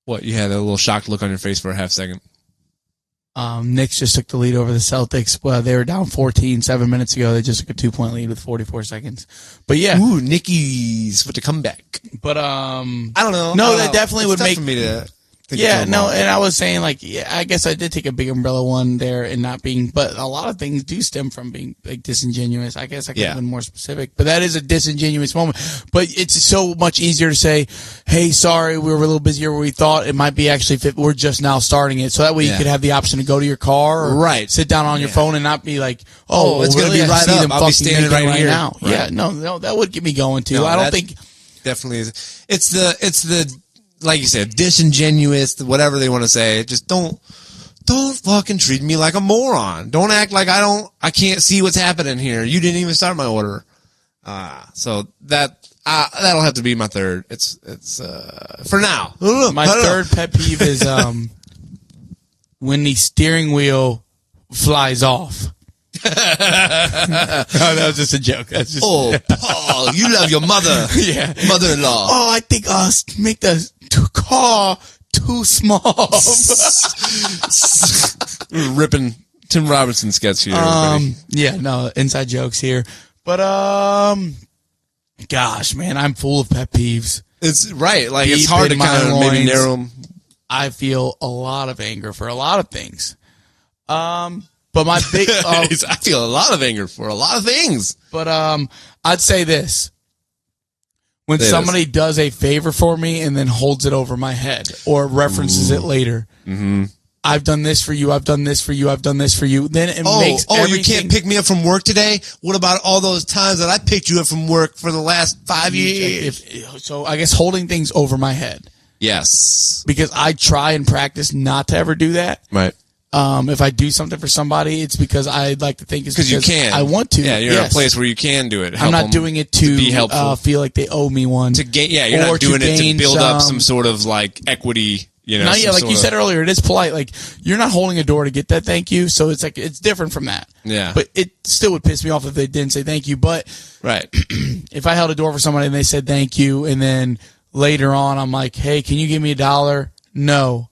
Speaker 2: What, you had a little shocked look on your face for a half second.
Speaker 3: Knicks just took the lead over the Celtics. Well, they were down 14 7 minutes ago. They just took a 2-point lead with 44 seconds. But yeah.
Speaker 2: Ooh, Nickies with the comeback.
Speaker 3: But
Speaker 2: I don't know.
Speaker 3: No, that definitely would make
Speaker 2: me to
Speaker 3: Yeah, no, and I was saying, like, yeah, I guess I did take a big umbrella one there and not being, but a lot of things do stem from being, like, disingenuous. I guess I could have been more specific, but that is a disingenuous moment. But it's so much easier to say, hey, sorry, we were a little busier than we thought. It might be actually, we're just now starting it. So that way you could have the option to go to your car or sit down on your phone and not be like,
Speaker 2: it's
Speaker 3: really?
Speaker 2: going to be right up. I'll be standing right here
Speaker 3: now.
Speaker 2: Right.
Speaker 3: Yeah, no, that would get me going too. I don't think.
Speaker 2: Definitely is. It's the, like you said, disingenuous, whatever they want to say. Just don't fucking treat me like a moron. Don't act like I can't see what's happening here. You didn't even start my order. So that'll have to be my third. It's for now.
Speaker 3: My third pet peeve is, when the steering wheel flies off. Oh, that was just a joke. That's just
Speaker 2: Paul, you love your mother.
Speaker 3: Yeah.
Speaker 2: Mother-in-law.
Speaker 3: Oh, I think make the car too small.
Speaker 2: Ripping Tim Robinson sketch here.
Speaker 3: Yeah, no, inside jokes here. But, gosh, man, I'm full of pet peeves.
Speaker 2: It's right. Like, it's hard to kind of maybe narrow them.
Speaker 3: I feel a lot of anger for a lot of things. But my big,
Speaker 2: I feel a lot of anger for a lot of things.
Speaker 3: But, I'd say this. When somebody does a favor for me and then holds it over my head or references it later. Mm-hmm. I've done this for you. I've done this for you. I've done this for you. Then it makes everything.
Speaker 2: You can't pick me up from work today? What about all those times that I picked you up from work for the last 5 years?
Speaker 3: So I guess holding things over my head.
Speaker 2: Yes.
Speaker 3: Because I try and practice not to ever do that.
Speaker 2: Right.
Speaker 3: If I do something for somebody, it's because I'd like to think it's because
Speaker 2: you can.
Speaker 3: I want to.
Speaker 2: Yeah, you're in a place where you can do it.
Speaker 3: I'm not doing it to
Speaker 2: be helpful.
Speaker 3: Feel like they owe me one.
Speaker 2: To gain, you're not doing it to build up some sort of like equity.
Speaker 3: Like you said earlier, it is polite. Like you're not holding a door to get that thank you, so it's like it's different from that.
Speaker 2: Yeah.
Speaker 3: But it still would piss me off if they didn't say thank you. But
Speaker 2: right,
Speaker 3: if I held a door for somebody and they said thank you, and then later on I'm like, hey, can you give me $1? No.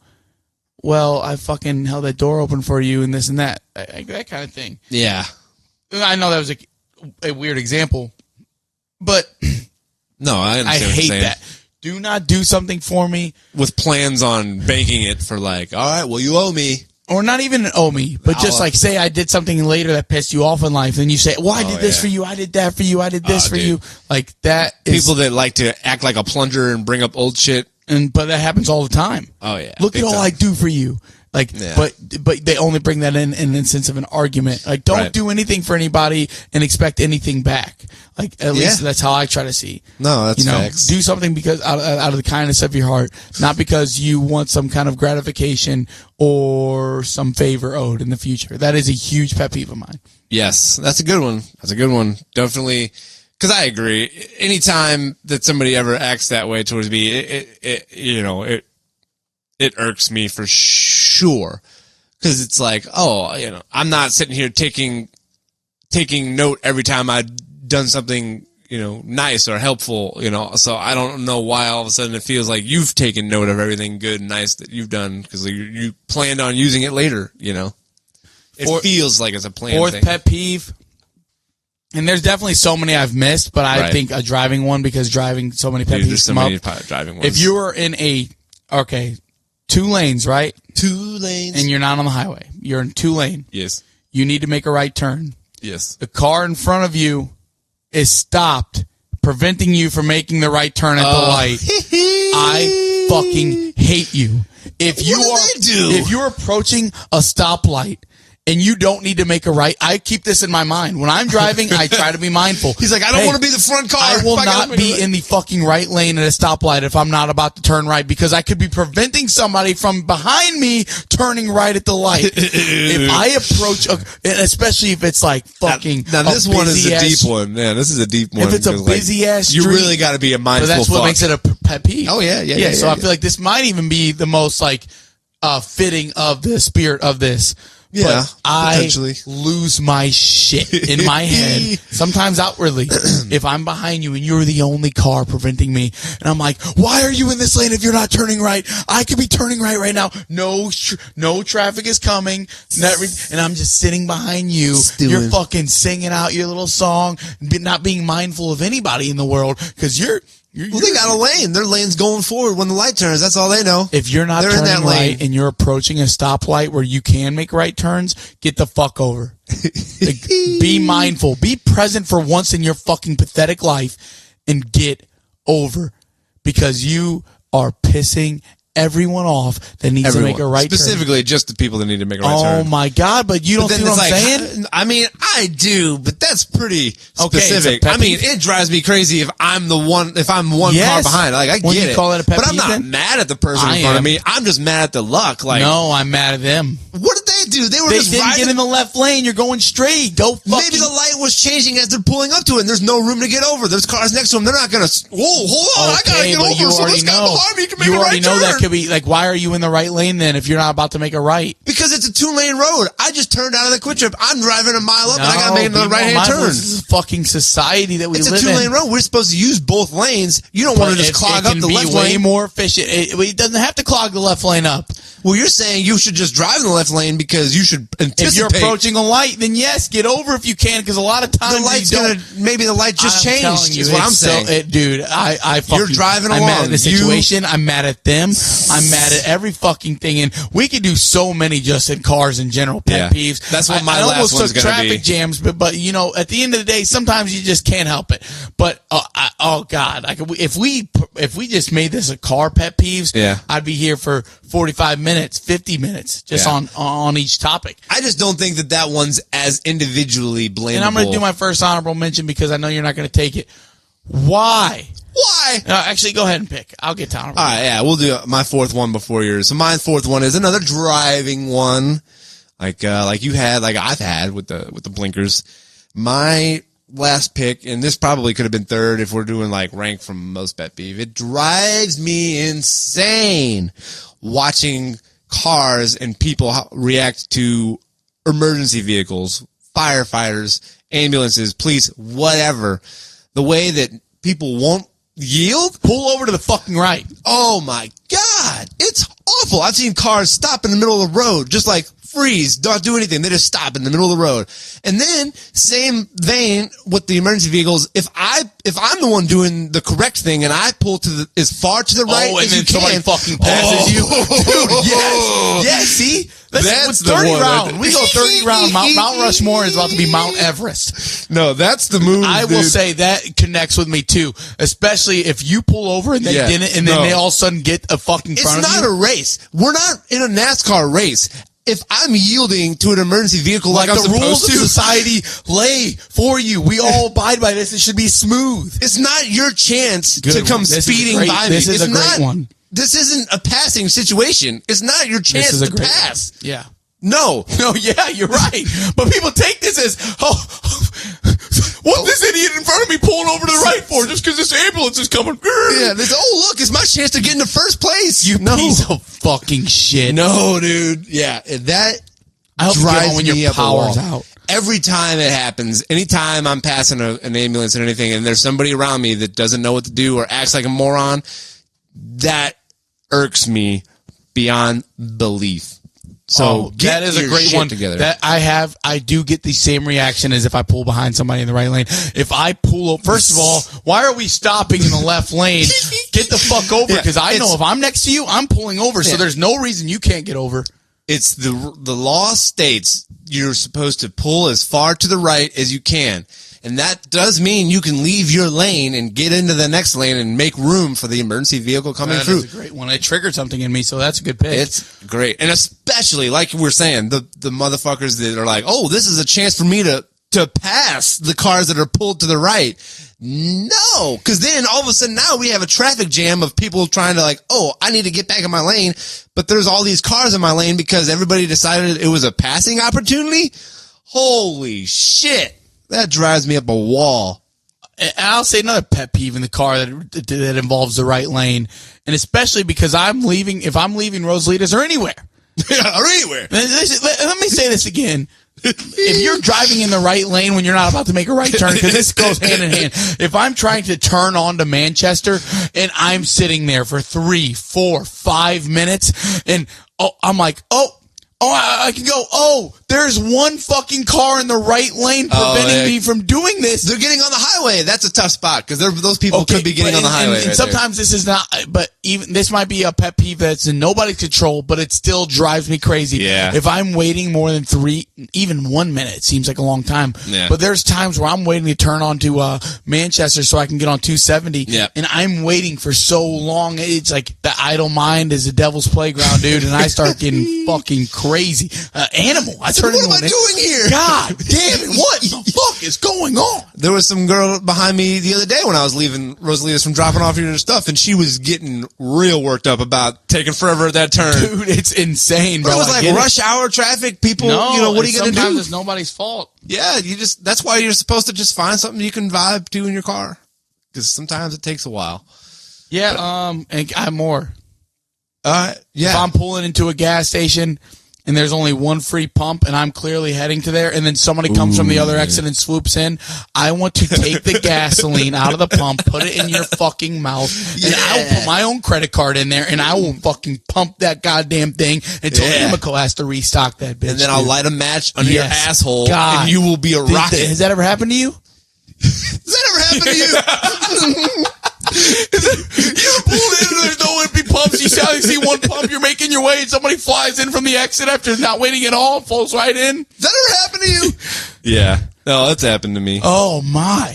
Speaker 3: Well, I fucking held that door open for you and this and that. That kind of thing.
Speaker 2: Yeah.
Speaker 3: I know that was a weird example, but
Speaker 2: no, I understand.
Speaker 3: I hate that. Do not do something for me
Speaker 2: with plans on banking it for like, all right, well, you owe me.
Speaker 3: Or not even owe me, but just like say I did something later that pissed you off in life, and you say, well, I did this for you, I did that for you, I did this for you. Like that is...
Speaker 2: People that like to act like a plunger and bring up old shit.
Speaker 3: But that happens all the time.
Speaker 2: Oh, yeah.
Speaker 3: Look at all I do for you. Like, but they only bring that in the sense of an argument. Like, don't do anything for anybody and expect anything back. Like, at least that's how I try to see.
Speaker 2: No, that's facts.
Speaker 3: Do something because out of the kindness of your heart, not because you want some kind of gratification or some favor owed in the future. That is a huge pet peeve of mine.
Speaker 2: Yes, that's a good one. That's a good one. Definitely. Because I agree. Anytime that somebody ever acts that way towards me, it irks me for sure. Because it's like, I'm not sitting here taking note every time I've done something, nice or helpful, So I don't know why all of a sudden it feels like you've taken note of everything good and nice that you've done because you planned on using it later, It feels like it's a planned thing.
Speaker 3: Fourth pet peeve. And there's definitely so many I've missed, but I think a driving one because driving so many pet peeves come up.
Speaker 2: Driving ones.
Speaker 3: If you were in 2 lanes, right?
Speaker 2: 2 lanes.
Speaker 3: And you're not on the highway. You're in 2 lane.
Speaker 2: Yes.
Speaker 3: You need to make a right turn.
Speaker 2: Yes.
Speaker 3: The car in front of you is stopped, preventing you from making the right turn at the light. I fucking hate you. If you're approaching a stoplight and you don't need to make a right, I keep this in my mind. When I'm driving, I try to be mindful.
Speaker 2: He's like, I don't want to be the front car.
Speaker 3: I will not be in the fucking right lane at a stoplight if I'm not about to turn right because I could be preventing somebody from behind me turning right at the light. If I approach, and especially if it's like fucking
Speaker 2: now this one is a deep one. Yeah, this is a deep one.
Speaker 3: If it's a busy ass street,
Speaker 2: you really got to be a mindful
Speaker 3: that's what makes it a pet peeve.
Speaker 2: Oh, yeah.
Speaker 3: So I feel like this might even be the most like fitting of the spirit of this.
Speaker 2: Yeah,
Speaker 3: but I lose my shit in my head, sometimes outwardly, if I'm behind you and you're the only car preventing me. And I'm like, why are you in this lane if you're not turning right? I could be turning right now. No traffic is coming. And I'm just sitting behind you. You're fucking singing out your little song, not being mindful of anybody in the world because you're
Speaker 2: Well, they got a lane. Their lane's going forward when the light turns. That's all they know.
Speaker 3: If you're not turning right and you're approaching a stoplight where you can make right turns, get the fuck over. Like, be mindful. Be present for once in your fucking pathetic life and get over, because you are pissing everyone off that needs to make a right
Speaker 2: Specifically,
Speaker 3: turn.
Speaker 2: just the people that need to make a right turn.
Speaker 3: Oh my God, but you don't see what I'm saying?
Speaker 2: I mean, I do, but that's pretty specific.
Speaker 3: I mean,
Speaker 2: it drives me crazy if I'm one car behind. Like, I get it.
Speaker 3: Call it a pet
Speaker 2: but I'm
Speaker 3: peeve,
Speaker 2: not mad at the person in front of me. I'm just mad at the luck. Like,
Speaker 3: no, I'm mad at them.
Speaker 2: What did they do? They
Speaker 3: didn't get in the left lane. You're going straight. Go fucking.
Speaker 2: Maybe the light was changing as they're pulling up to it, and there's no room to get over. There's cars next to them. They're not going to, hold on, I got to get over. So this guy behind me can make a right turn. You already know that could be, like, why are you in the right lane then if you're not about to make a right? Because it's a 2-lane road. I just turned out of the quick trip. I'm driving a mile up, and I got to make another right-hand turn. This is a fucking society that we live in. It's a 2-lane road. We're supposed to use both lanes. You don't want to just clog up the left lane. It can be way more efficient. It doesn't have to clog the left lane up. Well, you're saying you should just drive in the left lane because you should anticipate. If you're approaching a light, then yes, get over if you can, because a lot of times the light's maybe the light just changed. Is what I'm saying, dude. You're driving along. I'm mad at the situation. I'm mad at them. I'm mad at every fucking thing, and we could do so many just in cars in general. Pet peeves. That's what my last one's going to be. Traffic jams, but you know, at the end of the day, sometimes you just can't help it. But oh God, if we just made this a car pet peeves, I'd be here for 45 minutes, 50 minutes, just on each topic. I just don't think that one's as individually blameable. And I'm going to do my first honorable mention because I know you're not going to take it. Why? No, actually, go ahead and pick. I'll get to honorable. All right, yeah, we'll do my fourth one before yours. So my fourth one is another driving one, like you had, like I've had with the blinkers. My last pick, and this probably could have been third if we're doing like rank from most pet peeve. It drives me insane watching cars and people react to emergency vehicles, firefighters, ambulances, police, whatever. The way that people won't yield, pull over to the fucking right. Oh my God. It's awful. I've seen cars stop in the middle of the road, just like freeze, don't do anything. They just stop in the middle of the road. And then, same vein with the emergency vehicles. If I'm the one doing the correct thing and I pull to as far to the right as you can, somebody fucking passes you, dude. Yes, see, that's the 30 round. We go 30 round. Mount Rushmore is about to be Mount Everest. No, that's the move. I will say that connects with me too, especially if you pull over and they didn't, and then they all of a sudden get a fucking front of you. It's not a race. We're not in a NASCAR race. If I'm yielding to an emergency vehicle like the rules of society lay for you, we all abide by this. It should be smooth. It's not your chance to come speeding by me. This is a great one. This isn't a passing situation. It's not your chance to pass. Yeah. No, yeah, you're right. But people take this as, what's this idiot in front of me pulling over to the right for just because this ambulance is coming? Yeah, look, it's my chance to get into first place. You piece of fucking shit. No, dude. Yeah, that drives when your power's out. Every time it happens, anytime I'm passing an ambulance or anything, and there's somebody around me that doesn't know what to do or acts like a moron, that irks me beyond belief. So that is a great one. Together. That I do get the same reaction as if I pull behind somebody in the right lane. If I pull over, first of all, why are we stopping in the left lane? Get the fuck over, because I know if I'm next to you, I'm pulling over. So there's no reason you can't get over. It's the law states you're supposed to pull as far to the right as you can. And that does mean you can leave your lane and get into the next lane and make room for the emergency vehicle coming through. That's a great one. It triggered something in me, so that's a good pick. It's great. And especially, like we're saying, the motherfuckers that are like, oh, this is a chance for me to pass the cars that are pulled to the right. No, because then all of a sudden now we have a traffic jam of people trying to like, oh, I need to get back in my lane, but there's all these cars in my lane because everybody decided it was a passing opportunity. Holy shit. That drives me up a wall. And I'll say another pet peeve in the car that involves the right lane, and especially because if I'm leaving Rosalitas or anywhere. Or anywhere. Let me say this again. If you're driving in the right lane when you're not about to make a right turn, because this goes hand in hand. If I'm trying to turn onto Manchester and I'm sitting there for 3, 4, 5 minutes and I'm like, I can go. Oh,
Speaker 3: There's one fucking car in the right lane preventing me from doing this.
Speaker 2: They're getting on the highway. That's a tough spot because those people could be getting on the highway.
Speaker 3: And sometimes this is not, but even this might be a pet peeve that's in nobody's control, but it still drives me crazy.
Speaker 2: Yeah.
Speaker 3: If I'm waiting more than even 1 minute, it seems like a long time.
Speaker 2: Yeah.
Speaker 3: But there's times where I'm waiting to turn onto Manchester so I can get on 270.
Speaker 2: Yeah.
Speaker 3: And I'm waiting for so long. It's like the idle mind is a devil's playground, dude. And I start getting fucking crazy. Animal. I turn into
Speaker 2: what am I doing here?
Speaker 3: God damn it. What the fuck is going on?
Speaker 2: There was some girl behind me the other day when I was leaving Rosalita's from dropping off your stuff, and she was getting real worked up about taking forever at that turn.
Speaker 3: Dude, it's insane, bro.
Speaker 2: It was like rush hour traffic. People, what are you going to do?
Speaker 3: Sometimes it's nobody's fault.
Speaker 2: Yeah, that's why you're supposed to just find something you can vibe to in your car. Because sometimes it takes a while.
Speaker 3: Yeah, and I have more.
Speaker 2: Yeah.
Speaker 3: If I'm pulling into a gas station and there's only one free pump and I'm clearly heading to there and then somebody comes from the other exit and swoops in, I want to take the gasoline out of the pump, put it in your fucking mouth, and I will put my own credit card in there and I will fucking pump that goddamn thing until Amico has to restock that bitch.
Speaker 2: And then I'll light a match under your asshole and you will be a rocket.
Speaker 3: Has that ever happened to you?
Speaker 2: Has that ever happened to you?
Speaker 3: You're pulled in and there's no empty pumps. You see one pump, you're making your way, and somebody flies in from the exit after not waiting at all, falls right in.
Speaker 2: Does that ever happen to you? Yeah. No, that's happened to me.
Speaker 3: Oh, my.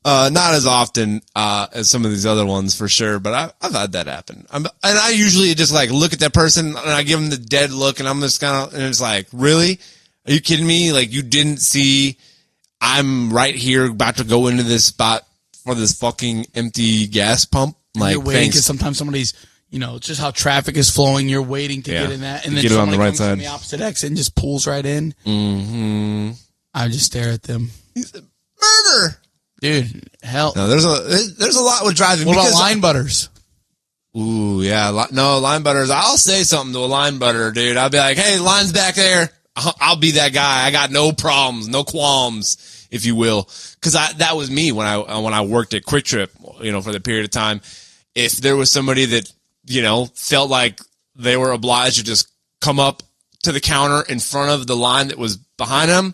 Speaker 2: Not as often as some of these other ones, for sure, but I've had that happen. And I usually just, like, look at that person, and I give them the dead look, and I'm just kind of, and it's like, really? Are you kidding me? Like, you didn't see I'm right here about to go into this spot for this fucking empty gas pump. Like,
Speaker 3: you're waiting because sometimes somebody's, it's just how traffic is flowing. You're waiting to get in that, and then
Speaker 2: get
Speaker 3: somebody
Speaker 2: on the right
Speaker 3: comes
Speaker 2: side
Speaker 3: from the opposite exit and just pulls right in.
Speaker 2: Mm-hmm.
Speaker 3: I just stare at them.
Speaker 2: He's a murder,
Speaker 3: dude. Hell,
Speaker 2: no. There's a lot with driving.
Speaker 3: What about line butters?
Speaker 2: Ooh, yeah. No, line butters. I'll say something to a line butter, dude. I'll be like, hey, line's back there. I'll be that guy. I got no problems, no qualms, if you will. Cause that was me when I worked at Quick Trip, for the period of time. If there was somebody that, felt like they were obliged to just come up to the counter in front of the line that was behind them,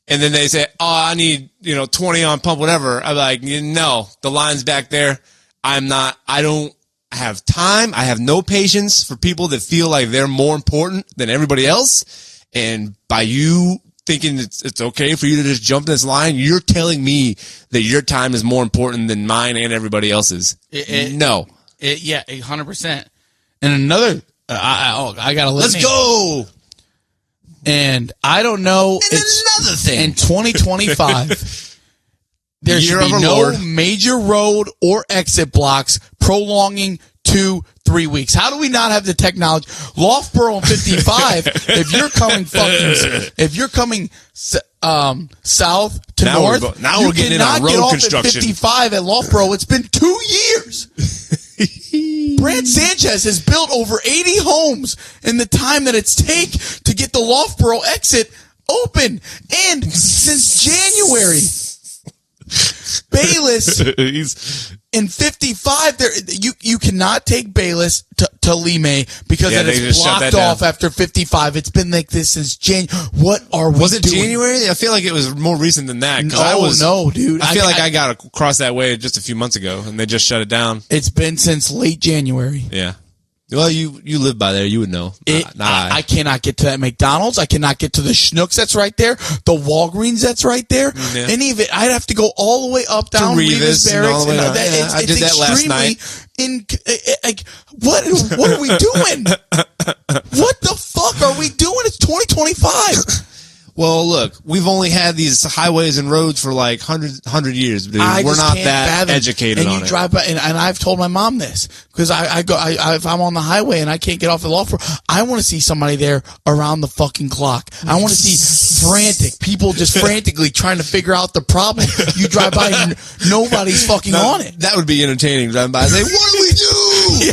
Speaker 2: and then they say, oh, I need, 20 on pump, whatever. I'm like, no, the line's back there. I don't have time. I have no patience for people that feel like they're more important than everybody else. And by you thinking it's okay for you to just jump this line, you're telling me that your time is more important than mine and everybody else's. No.
Speaker 3: Yeah, 100%. And another, I got to listen.
Speaker 2: Let's go.
Speaker 3: And I don't know.
Speaker 2: And another thing.
Speaker 3: In 2025, there should be no major road or exit blocks prolonging 2-3 weeks. How do we not have the technology? Loughborough on 55, if you're coming south to north,
Speaker 2: now we're getting in on road construction.
Speaker 3: 55 at Loughborough. It's been 2 years. Brad Sanchez has built over 80 homes in the time that it's take to get the Loughborough exit open. And since January, Bayless in 55, you cannot take Bayless to Lime because it is blocked off after 55. It's been like this since January. What are we doing?
Speaker 2: Was it January? I feel like it was more recent than that.
Speaker 3: No, dude.
Speaker 2: I feel like I got across that way just a few months ago, and they just shut it down.
Speaker 3: It's been since late January.
Speaker 2: Yeah. Well, you live by there. You would know.
Speaker 3: I cannot get to that McDonald's. I cannot get to the Schnucks that's right there. The Walgreens that's right there. Yeah. Any of it. I'd have to go all the way up, down Revis Barracks.
Speaker 2: I did that last night.
Speaker 3: What are we doing? What the fuck are we doing? It's 2025.
Speaker 2: Well, look, we've only had these highways and roads for like 100 years, dude. We're not that educated on it. And you drive by, and I've told my mom this, because if I'm on the highway and I can't get off the Loughborough, I want to see somebody there around the fucking clock. I want to see people just frantically trying to figure out the problem. You drive by and nobody's fucking on it. That would be entertaining, driving by and say, what do we do?
Speaker 3: Yeah,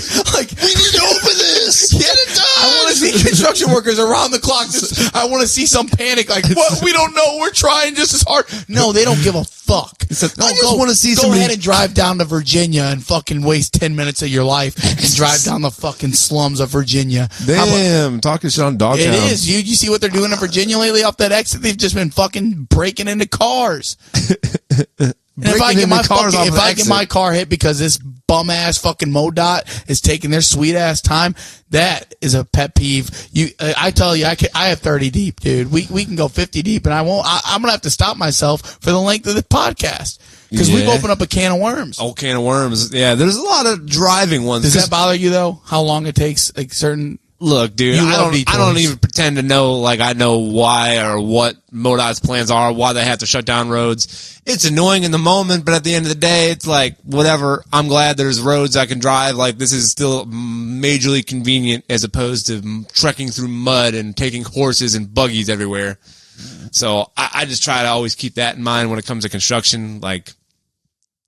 Speaker 2: we need to open this. Get it done.
Speaker 3: I want to see construction construction workers around the clock. I want to see some panic. Like, what? We don't know. We're trying just as hard. No, they don't give a fuck.
Speaker 2: I just want to see
Speaker 3: Go
Speaker 2: somebody.
Speaker 3: ahead and drive down to Virginia and fucking waste 10 minutes of your life and drive down the fucking slums of Virginia.
Speaker 2: Damn, talking shit on Dogtown.
Speaker 3: It is, dude. You see what they're doing in Virginia lately off that exit? They've just been fucking breaking into cars. And if I get my car hit because this bum ass fucking MoDOT is taking their sweet ass time, that is a pet peeve. I tell you, I have 30 deep, dude. We can go 50 deep, and I won't. I'm gonna have to stop myself for the length of the podcast because we've opened up a can of worms.
Speaker 2: Oh, can of worms. Yeah, there's a lot of driving ones.
Speaker 3: Does that bother you though? How long it takes? Like certain.
Speaker 2: Look, dude, I don't even pretend to know, like, I know why or what MoDOT's plans are, why they have to shut down roads. It's annoying in the moment, but at the end of the day, it's like, whatever. I'm glad there's roads I can drive. Like, this is still majorly convenient as opposed to trekking through mud and taking horses and buggies everywhere. So I just try to always keep that in mind when it comes to construction. Like,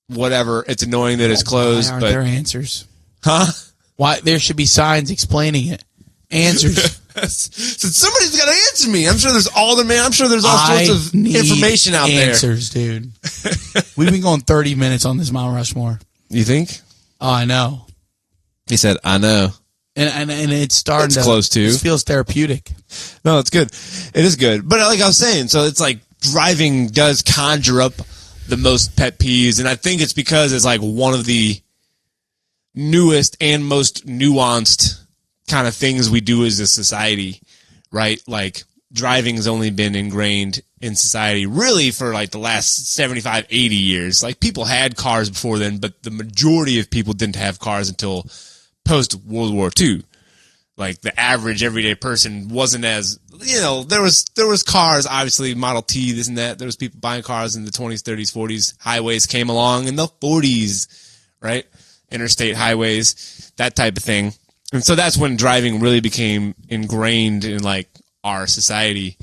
Speaker 2: whatever. It's annoying that it's closed,
Speaker 3: Why aren't
Speaker 2: but
Speaker 3: there answers?
Speaker 2: Huh?
Speaker 3: Why there should be signs explaining it. Answers.
Speaker 2: So somebody's got to answer me. I'm sure there's I'm sure there's all sorts of information out there.
Speaker 3: Answers, dude. We've been going 30 minutes on this Mount Rushmore.
Speaker 2: You think?
Speaker 3: Oh, I know.
Speaker 2: He said, "I know,"
Speaker 3: and it's starting to
Speaker 2: close to.
Speaker 3: It feels therapeutic.
Speaker 2: No, it's good. It is good. But like I was saying, so it's like driving does conjure up the most pet peeves, and I think it's because it's like one of the newest and most nuanced kind of things we do as a society, right? Like driving's only been ingrained in society really for like the last 75, 80 years. Like people had cars before then, but the majority of people didn't have cars until post World War II. Like the average everyday person wasn't as, there was cars, obviously Model T, this and that. There was people buying cars in the 20s, 30s, 40s. Highways came along in the 40s, right? Interstate highways, that type of thing. And so that's when driving really became ingrained in like our society.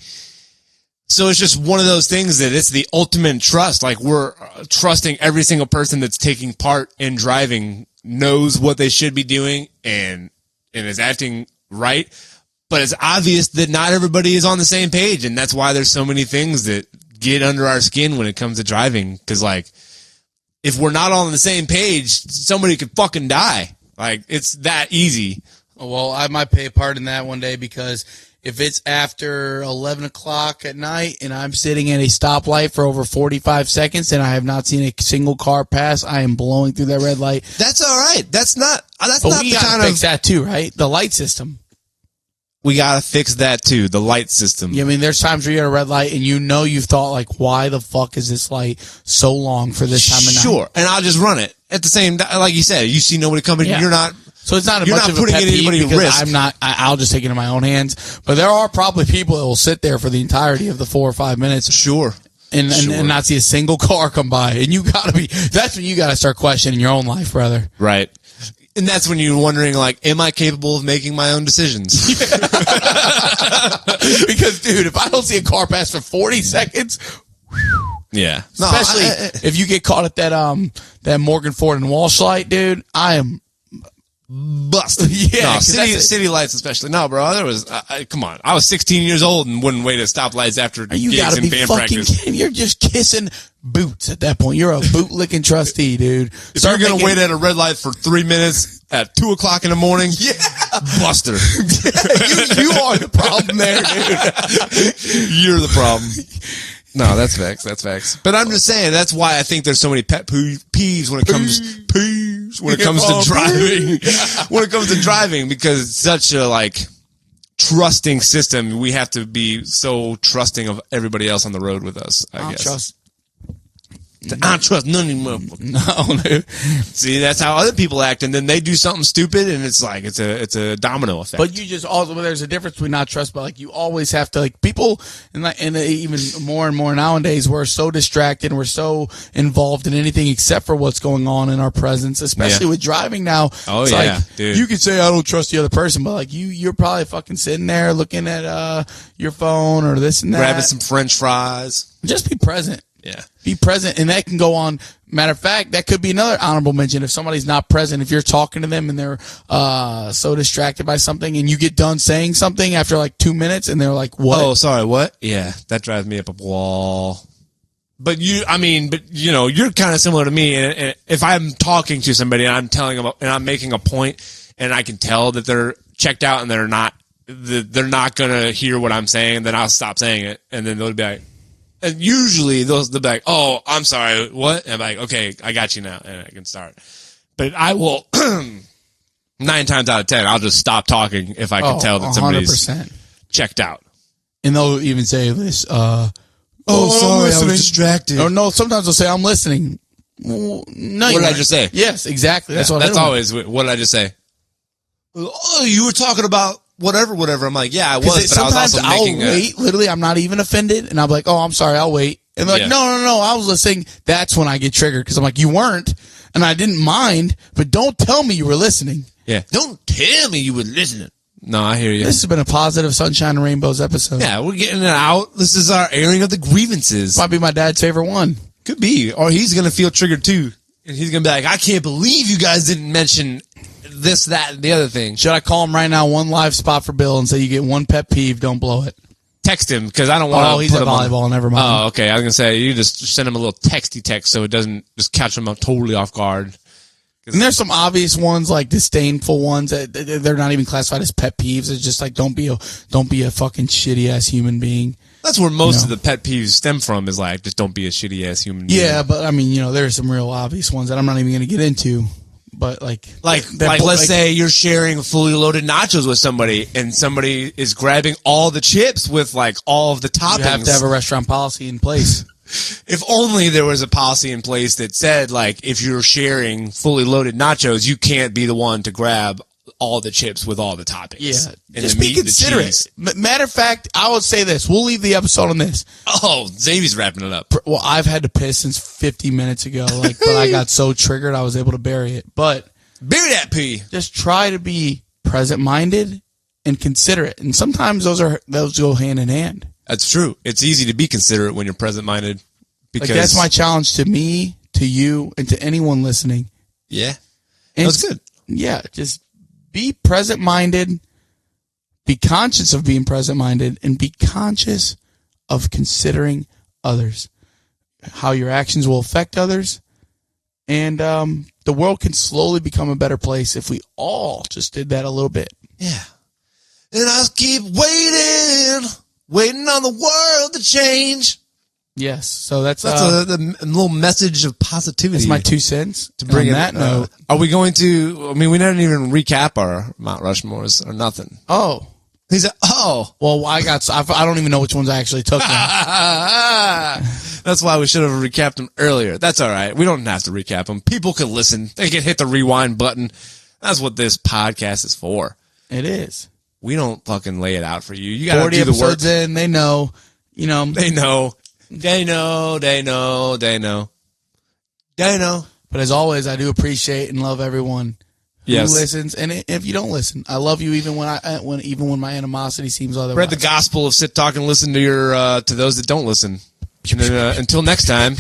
Speaker 2: So it's just one of those things that it's the ultimate trust. Like we're trusting every single person that's taking part in driving knows what they should be doing and is acting right. But it's obvious that not everybody is on the same page. And that's why there's so many things that get under our skin when it comes to driving. Cause like, if we're not all on the same page, somebody could fucking die. Like, it's that easy.
Speaker 3: Well, I might pay a part in that one day because if it's after 11 o'clock at night and I'm sitting at a stoplight for over 45 seconds and I have not seen a single car pass, I am blowing through that red light.
Speaker 2: That's all right. That's not
Speaker 3: but
Speaker 2: not
Speaker 3: we
Speaker 2: the
Speaker 3: gotta
Speaker 2: kind
Speaker 3: fix
Speaker 2: of...
Speaker 3: that too, right? The light system.
Speaker 2: We got to fix that too, the light system.
Speaker 3: Yeah, I mean, there's times where you're at a red light and you've thought, like, why the fuck is this light so long for this time of night?
Speaker 2: Sure, and I'll just run it. At the same time, like you said, you see nobody coming,
Speaker 3: Yeah.
Speaker 2: You're not...
Speaker 3: So it's not
Speaker 2: You're
Speaker 3: much
Speaker 2: not
Speaker 3: of a
Speaker 2: putting
Speaker 3: pet
Speaker 2: anybody
Speaker 3: peeve
Speaker 2: at
Speaker 3: because
Speaker 2: risk.
Speaker 3: I'll just take it in my own hands. But there are probably people that will sit there for the entirety of the 4 or 5 minutes.
Speaker 2: Sure.
Speaker 3: And not see a single car come by. And that's when you gotta start questioning your own life, brother.
Speaker 2: Right. And that's when you're wondering, like, am I capable of making my own decisions?
Speaker 3: Because, dude, if I don't see a car pass for 40 seconds,
Speaker 2: yeah.
Speaker 3: especially if you get caught at that Morgan Ford and Walsh light, dude, I am
Speaker 2: busted.
Speaker 3: Yeah.
Speaker 2: No, city lights especially. No, bro, there was, come on. I was 16 years old and wouldn't wait at stoplights after
Speaker 3: you
Speaker 2: gigs
Speaker 3: gotta
Speaker 2: and
Speaker 3: be
Speaker 2: band
Speaker 3: fucking
Speaker 2: practice.
Speaker 3: kidding. You're just kissing boots at that point. You're a boot-licking trustee, dude.
Speaker 2: If you're going to wait at a red light for 3 minutes at 2 o'clock in the morning,
Speaker 3: Yeah.
Speaker 2: buster.
Speaker 3: you are the problem there, dude.
Speaker 2: You're the problem. No, that's facts. That's facts. But I'm just saying that's why I think there's so many pet peeves when it comes to driving. When it comes to driving, because it's such a like trusting system. We have to be so trusting of everybody else on the road with us. I guess. I don't trust none of you motherfuckers.
Speaker 3: No, dude.
Speaker 2: See, that's how other people act, and then they do something stupid, and it's like it's a domino effect.
Speaker 3: But you just also there's a difference between not trust, but like you always have to like people, and even more and more nowadays we're so distracted, and we're so involved in anything except for what's going on in our presence, especially with driving now.
Speaker 2: Oh
Speaker 3: it's
Speaker 2: yeah,
Speaker 3: like,
Speaker 2: dude.
Speaker 3: You could say I don't trust the other person, but like you're probably fucking sitting there looking at your phone or this and that,
Speaker 2: grabbing some French fries.
Speaker 3: Just be present.
Speaker 2: Yeah.
Speaker 3: Be present, and that can go on Matter of fact, that could be another honorable mention. If somebody's not present, if you're talking to them and they're so distracted by something and you get done saying something after like 2 minutes and they're like, what?
Speaker 2: Oh, sorry, what? Yeah, that drives me up a wall. But you're kind of similar to me. And if I'm talking to somebody and I'm telling them and I'm making a point and I can tell that they're checked out and they're not going to hear what I'm saying, then I'll stop saying it. And then they'll be like, and usually they'll be like, oh, I'm sorry, what? And I'm like, okay, I got you now, and I can start. But I will, 9 times out of 10, I'll just stop talking if I can tell that somebody's 100%. Checked out.
Speaker 3: And they'll even say this,
Speaker 2: sorry, I was distracted.
Speaker 3: Or no, sometimes they'll say, I'm listening. Well, no,
Speaker 2: what did I just say?
Speaker 3: Yes, exactly. That's
Speaker 2: always, what did I just say? Oh, you were talking about whatever. I'm like, yeah, I was, but I was also making
Speaker 3: wait. Literally, I'm not even offended, and I'm like, oh, I'm sorry, I'll wait. And they're like, no, I was listening. That's when I get triggered because I'm like, you weren't, and I didn't mind, but don't tell me you were listening.
Speaker 2: Yeah, don't tell me you were listening. No, I hear you.
Speaker 3: This has been a positive Sunshine and Rainbows episode.
Speaker 2: Yeah, we're getting it out. This is our airing of the grievances.
Speaker 3: Might be my dad's favorite one.
Speaker 2: Could be, or he's gonna feel triggered too, and he's gonna be like, I can't believe you guys didn't mention this, that, and the other thing.
Speaker 3: Should I call him right now, one live spot for Bill, and say you get one pet peeve, don't blow it?
Speaker 2: Text him, because I don't want to.
Speaker 3: Oh, he's at volleyball, never mind.
Speaker 2: Oh, okay. I was going to say, you just send him a little texty text so it doesn't just catch him up totally off guard.
Speaker 3: And there's some obvious ones, like disdainful ones, that they're not even classified as pet peeves. It's just like, don't be a fucking shitty ass human being.
Speaker 2: That's where most of the pet peeves stem from, is like, just don't be a shitty ass human being.
Speaker 3: Yeah, but I mean, there are some real obvious ones that I'm not even going to get into. But like
Speaker 2: let's say you're sharing fully loaded nachos with somebody, and somebody is grabbing all the chips with like all of the toppings.
Speaker 3: You have to have a restaurant policy in place.
Speaker 2: If only there was a policy in place that said, like, if you're sharing fully loaded nachos, you can't be the one to grab all the chips with all the toppings.
Speaker 3: Yeah,
Speaker 2: and
Speaker 3: just be considerate. Matter of fact, I would say this. We'll leave the episode on this.
Speaker 2: Oh, Xavier's wrapping it up.
Speaker 3: Well, I've had to piss since 50 minutes ago, but I got so triggered I was able to bury it. But
Speaker 2: bury that pee.
Speaker 3: Just try to be present-minded and considerate, and sometimes those go hand in hand.
Speaker 2: That's true. It's easy to be considerate when you're present-minded, because
Speaker 3: that's my challenge to me, to you, and to anyone listening.
Speaker 2: Yeah,
Speaker 3: and
Speaker 2: that's good.
Speaker 3: Yeah, just be present-minded, be conscious of being present-minded, and be conscious of considering others, how your actions will affect others, and the world can slowly become a better place if we all just did that a little bit.
Speaker 2: Yeah. And I'll keep waiting on the world to change.
Speaker 3: Yes, so that's
Speaker 2: a little message of positivity.
Speaker 3: That's my 2 cents.
Speaker 2: To bring
Speaker 3: on that note,
Speaker 2: are we going to? I mean, we didn't even recap our Mount Rushmores or nothing.
Speaker 3: Oh,
Speaker 2: he said, "Oh,
Speaker 3: well, I don't even know which ones I actually took now."
Speaker 2: That's why we should have recapped them earlier. That's all right. We don't have to recap them. People can listen. They can hit the rewind button. That's what this podcast is for.
Speaker 3: It is.
Speaker 2: We don't fucking lay it out for you. You got to
Speaker 3: 40
Speaker 2: do the work.
Speaker 3: episodes in, they know.
Speaker 2: They know.
Speaker 3: But as always, I do appreciate and love everyone who listens. And if you don't listen, I love you even when my animosity seems otherwise.
Speaker 2: Spread the gospel of sit, talk, and listen to your to those that don't listen. And, until next time.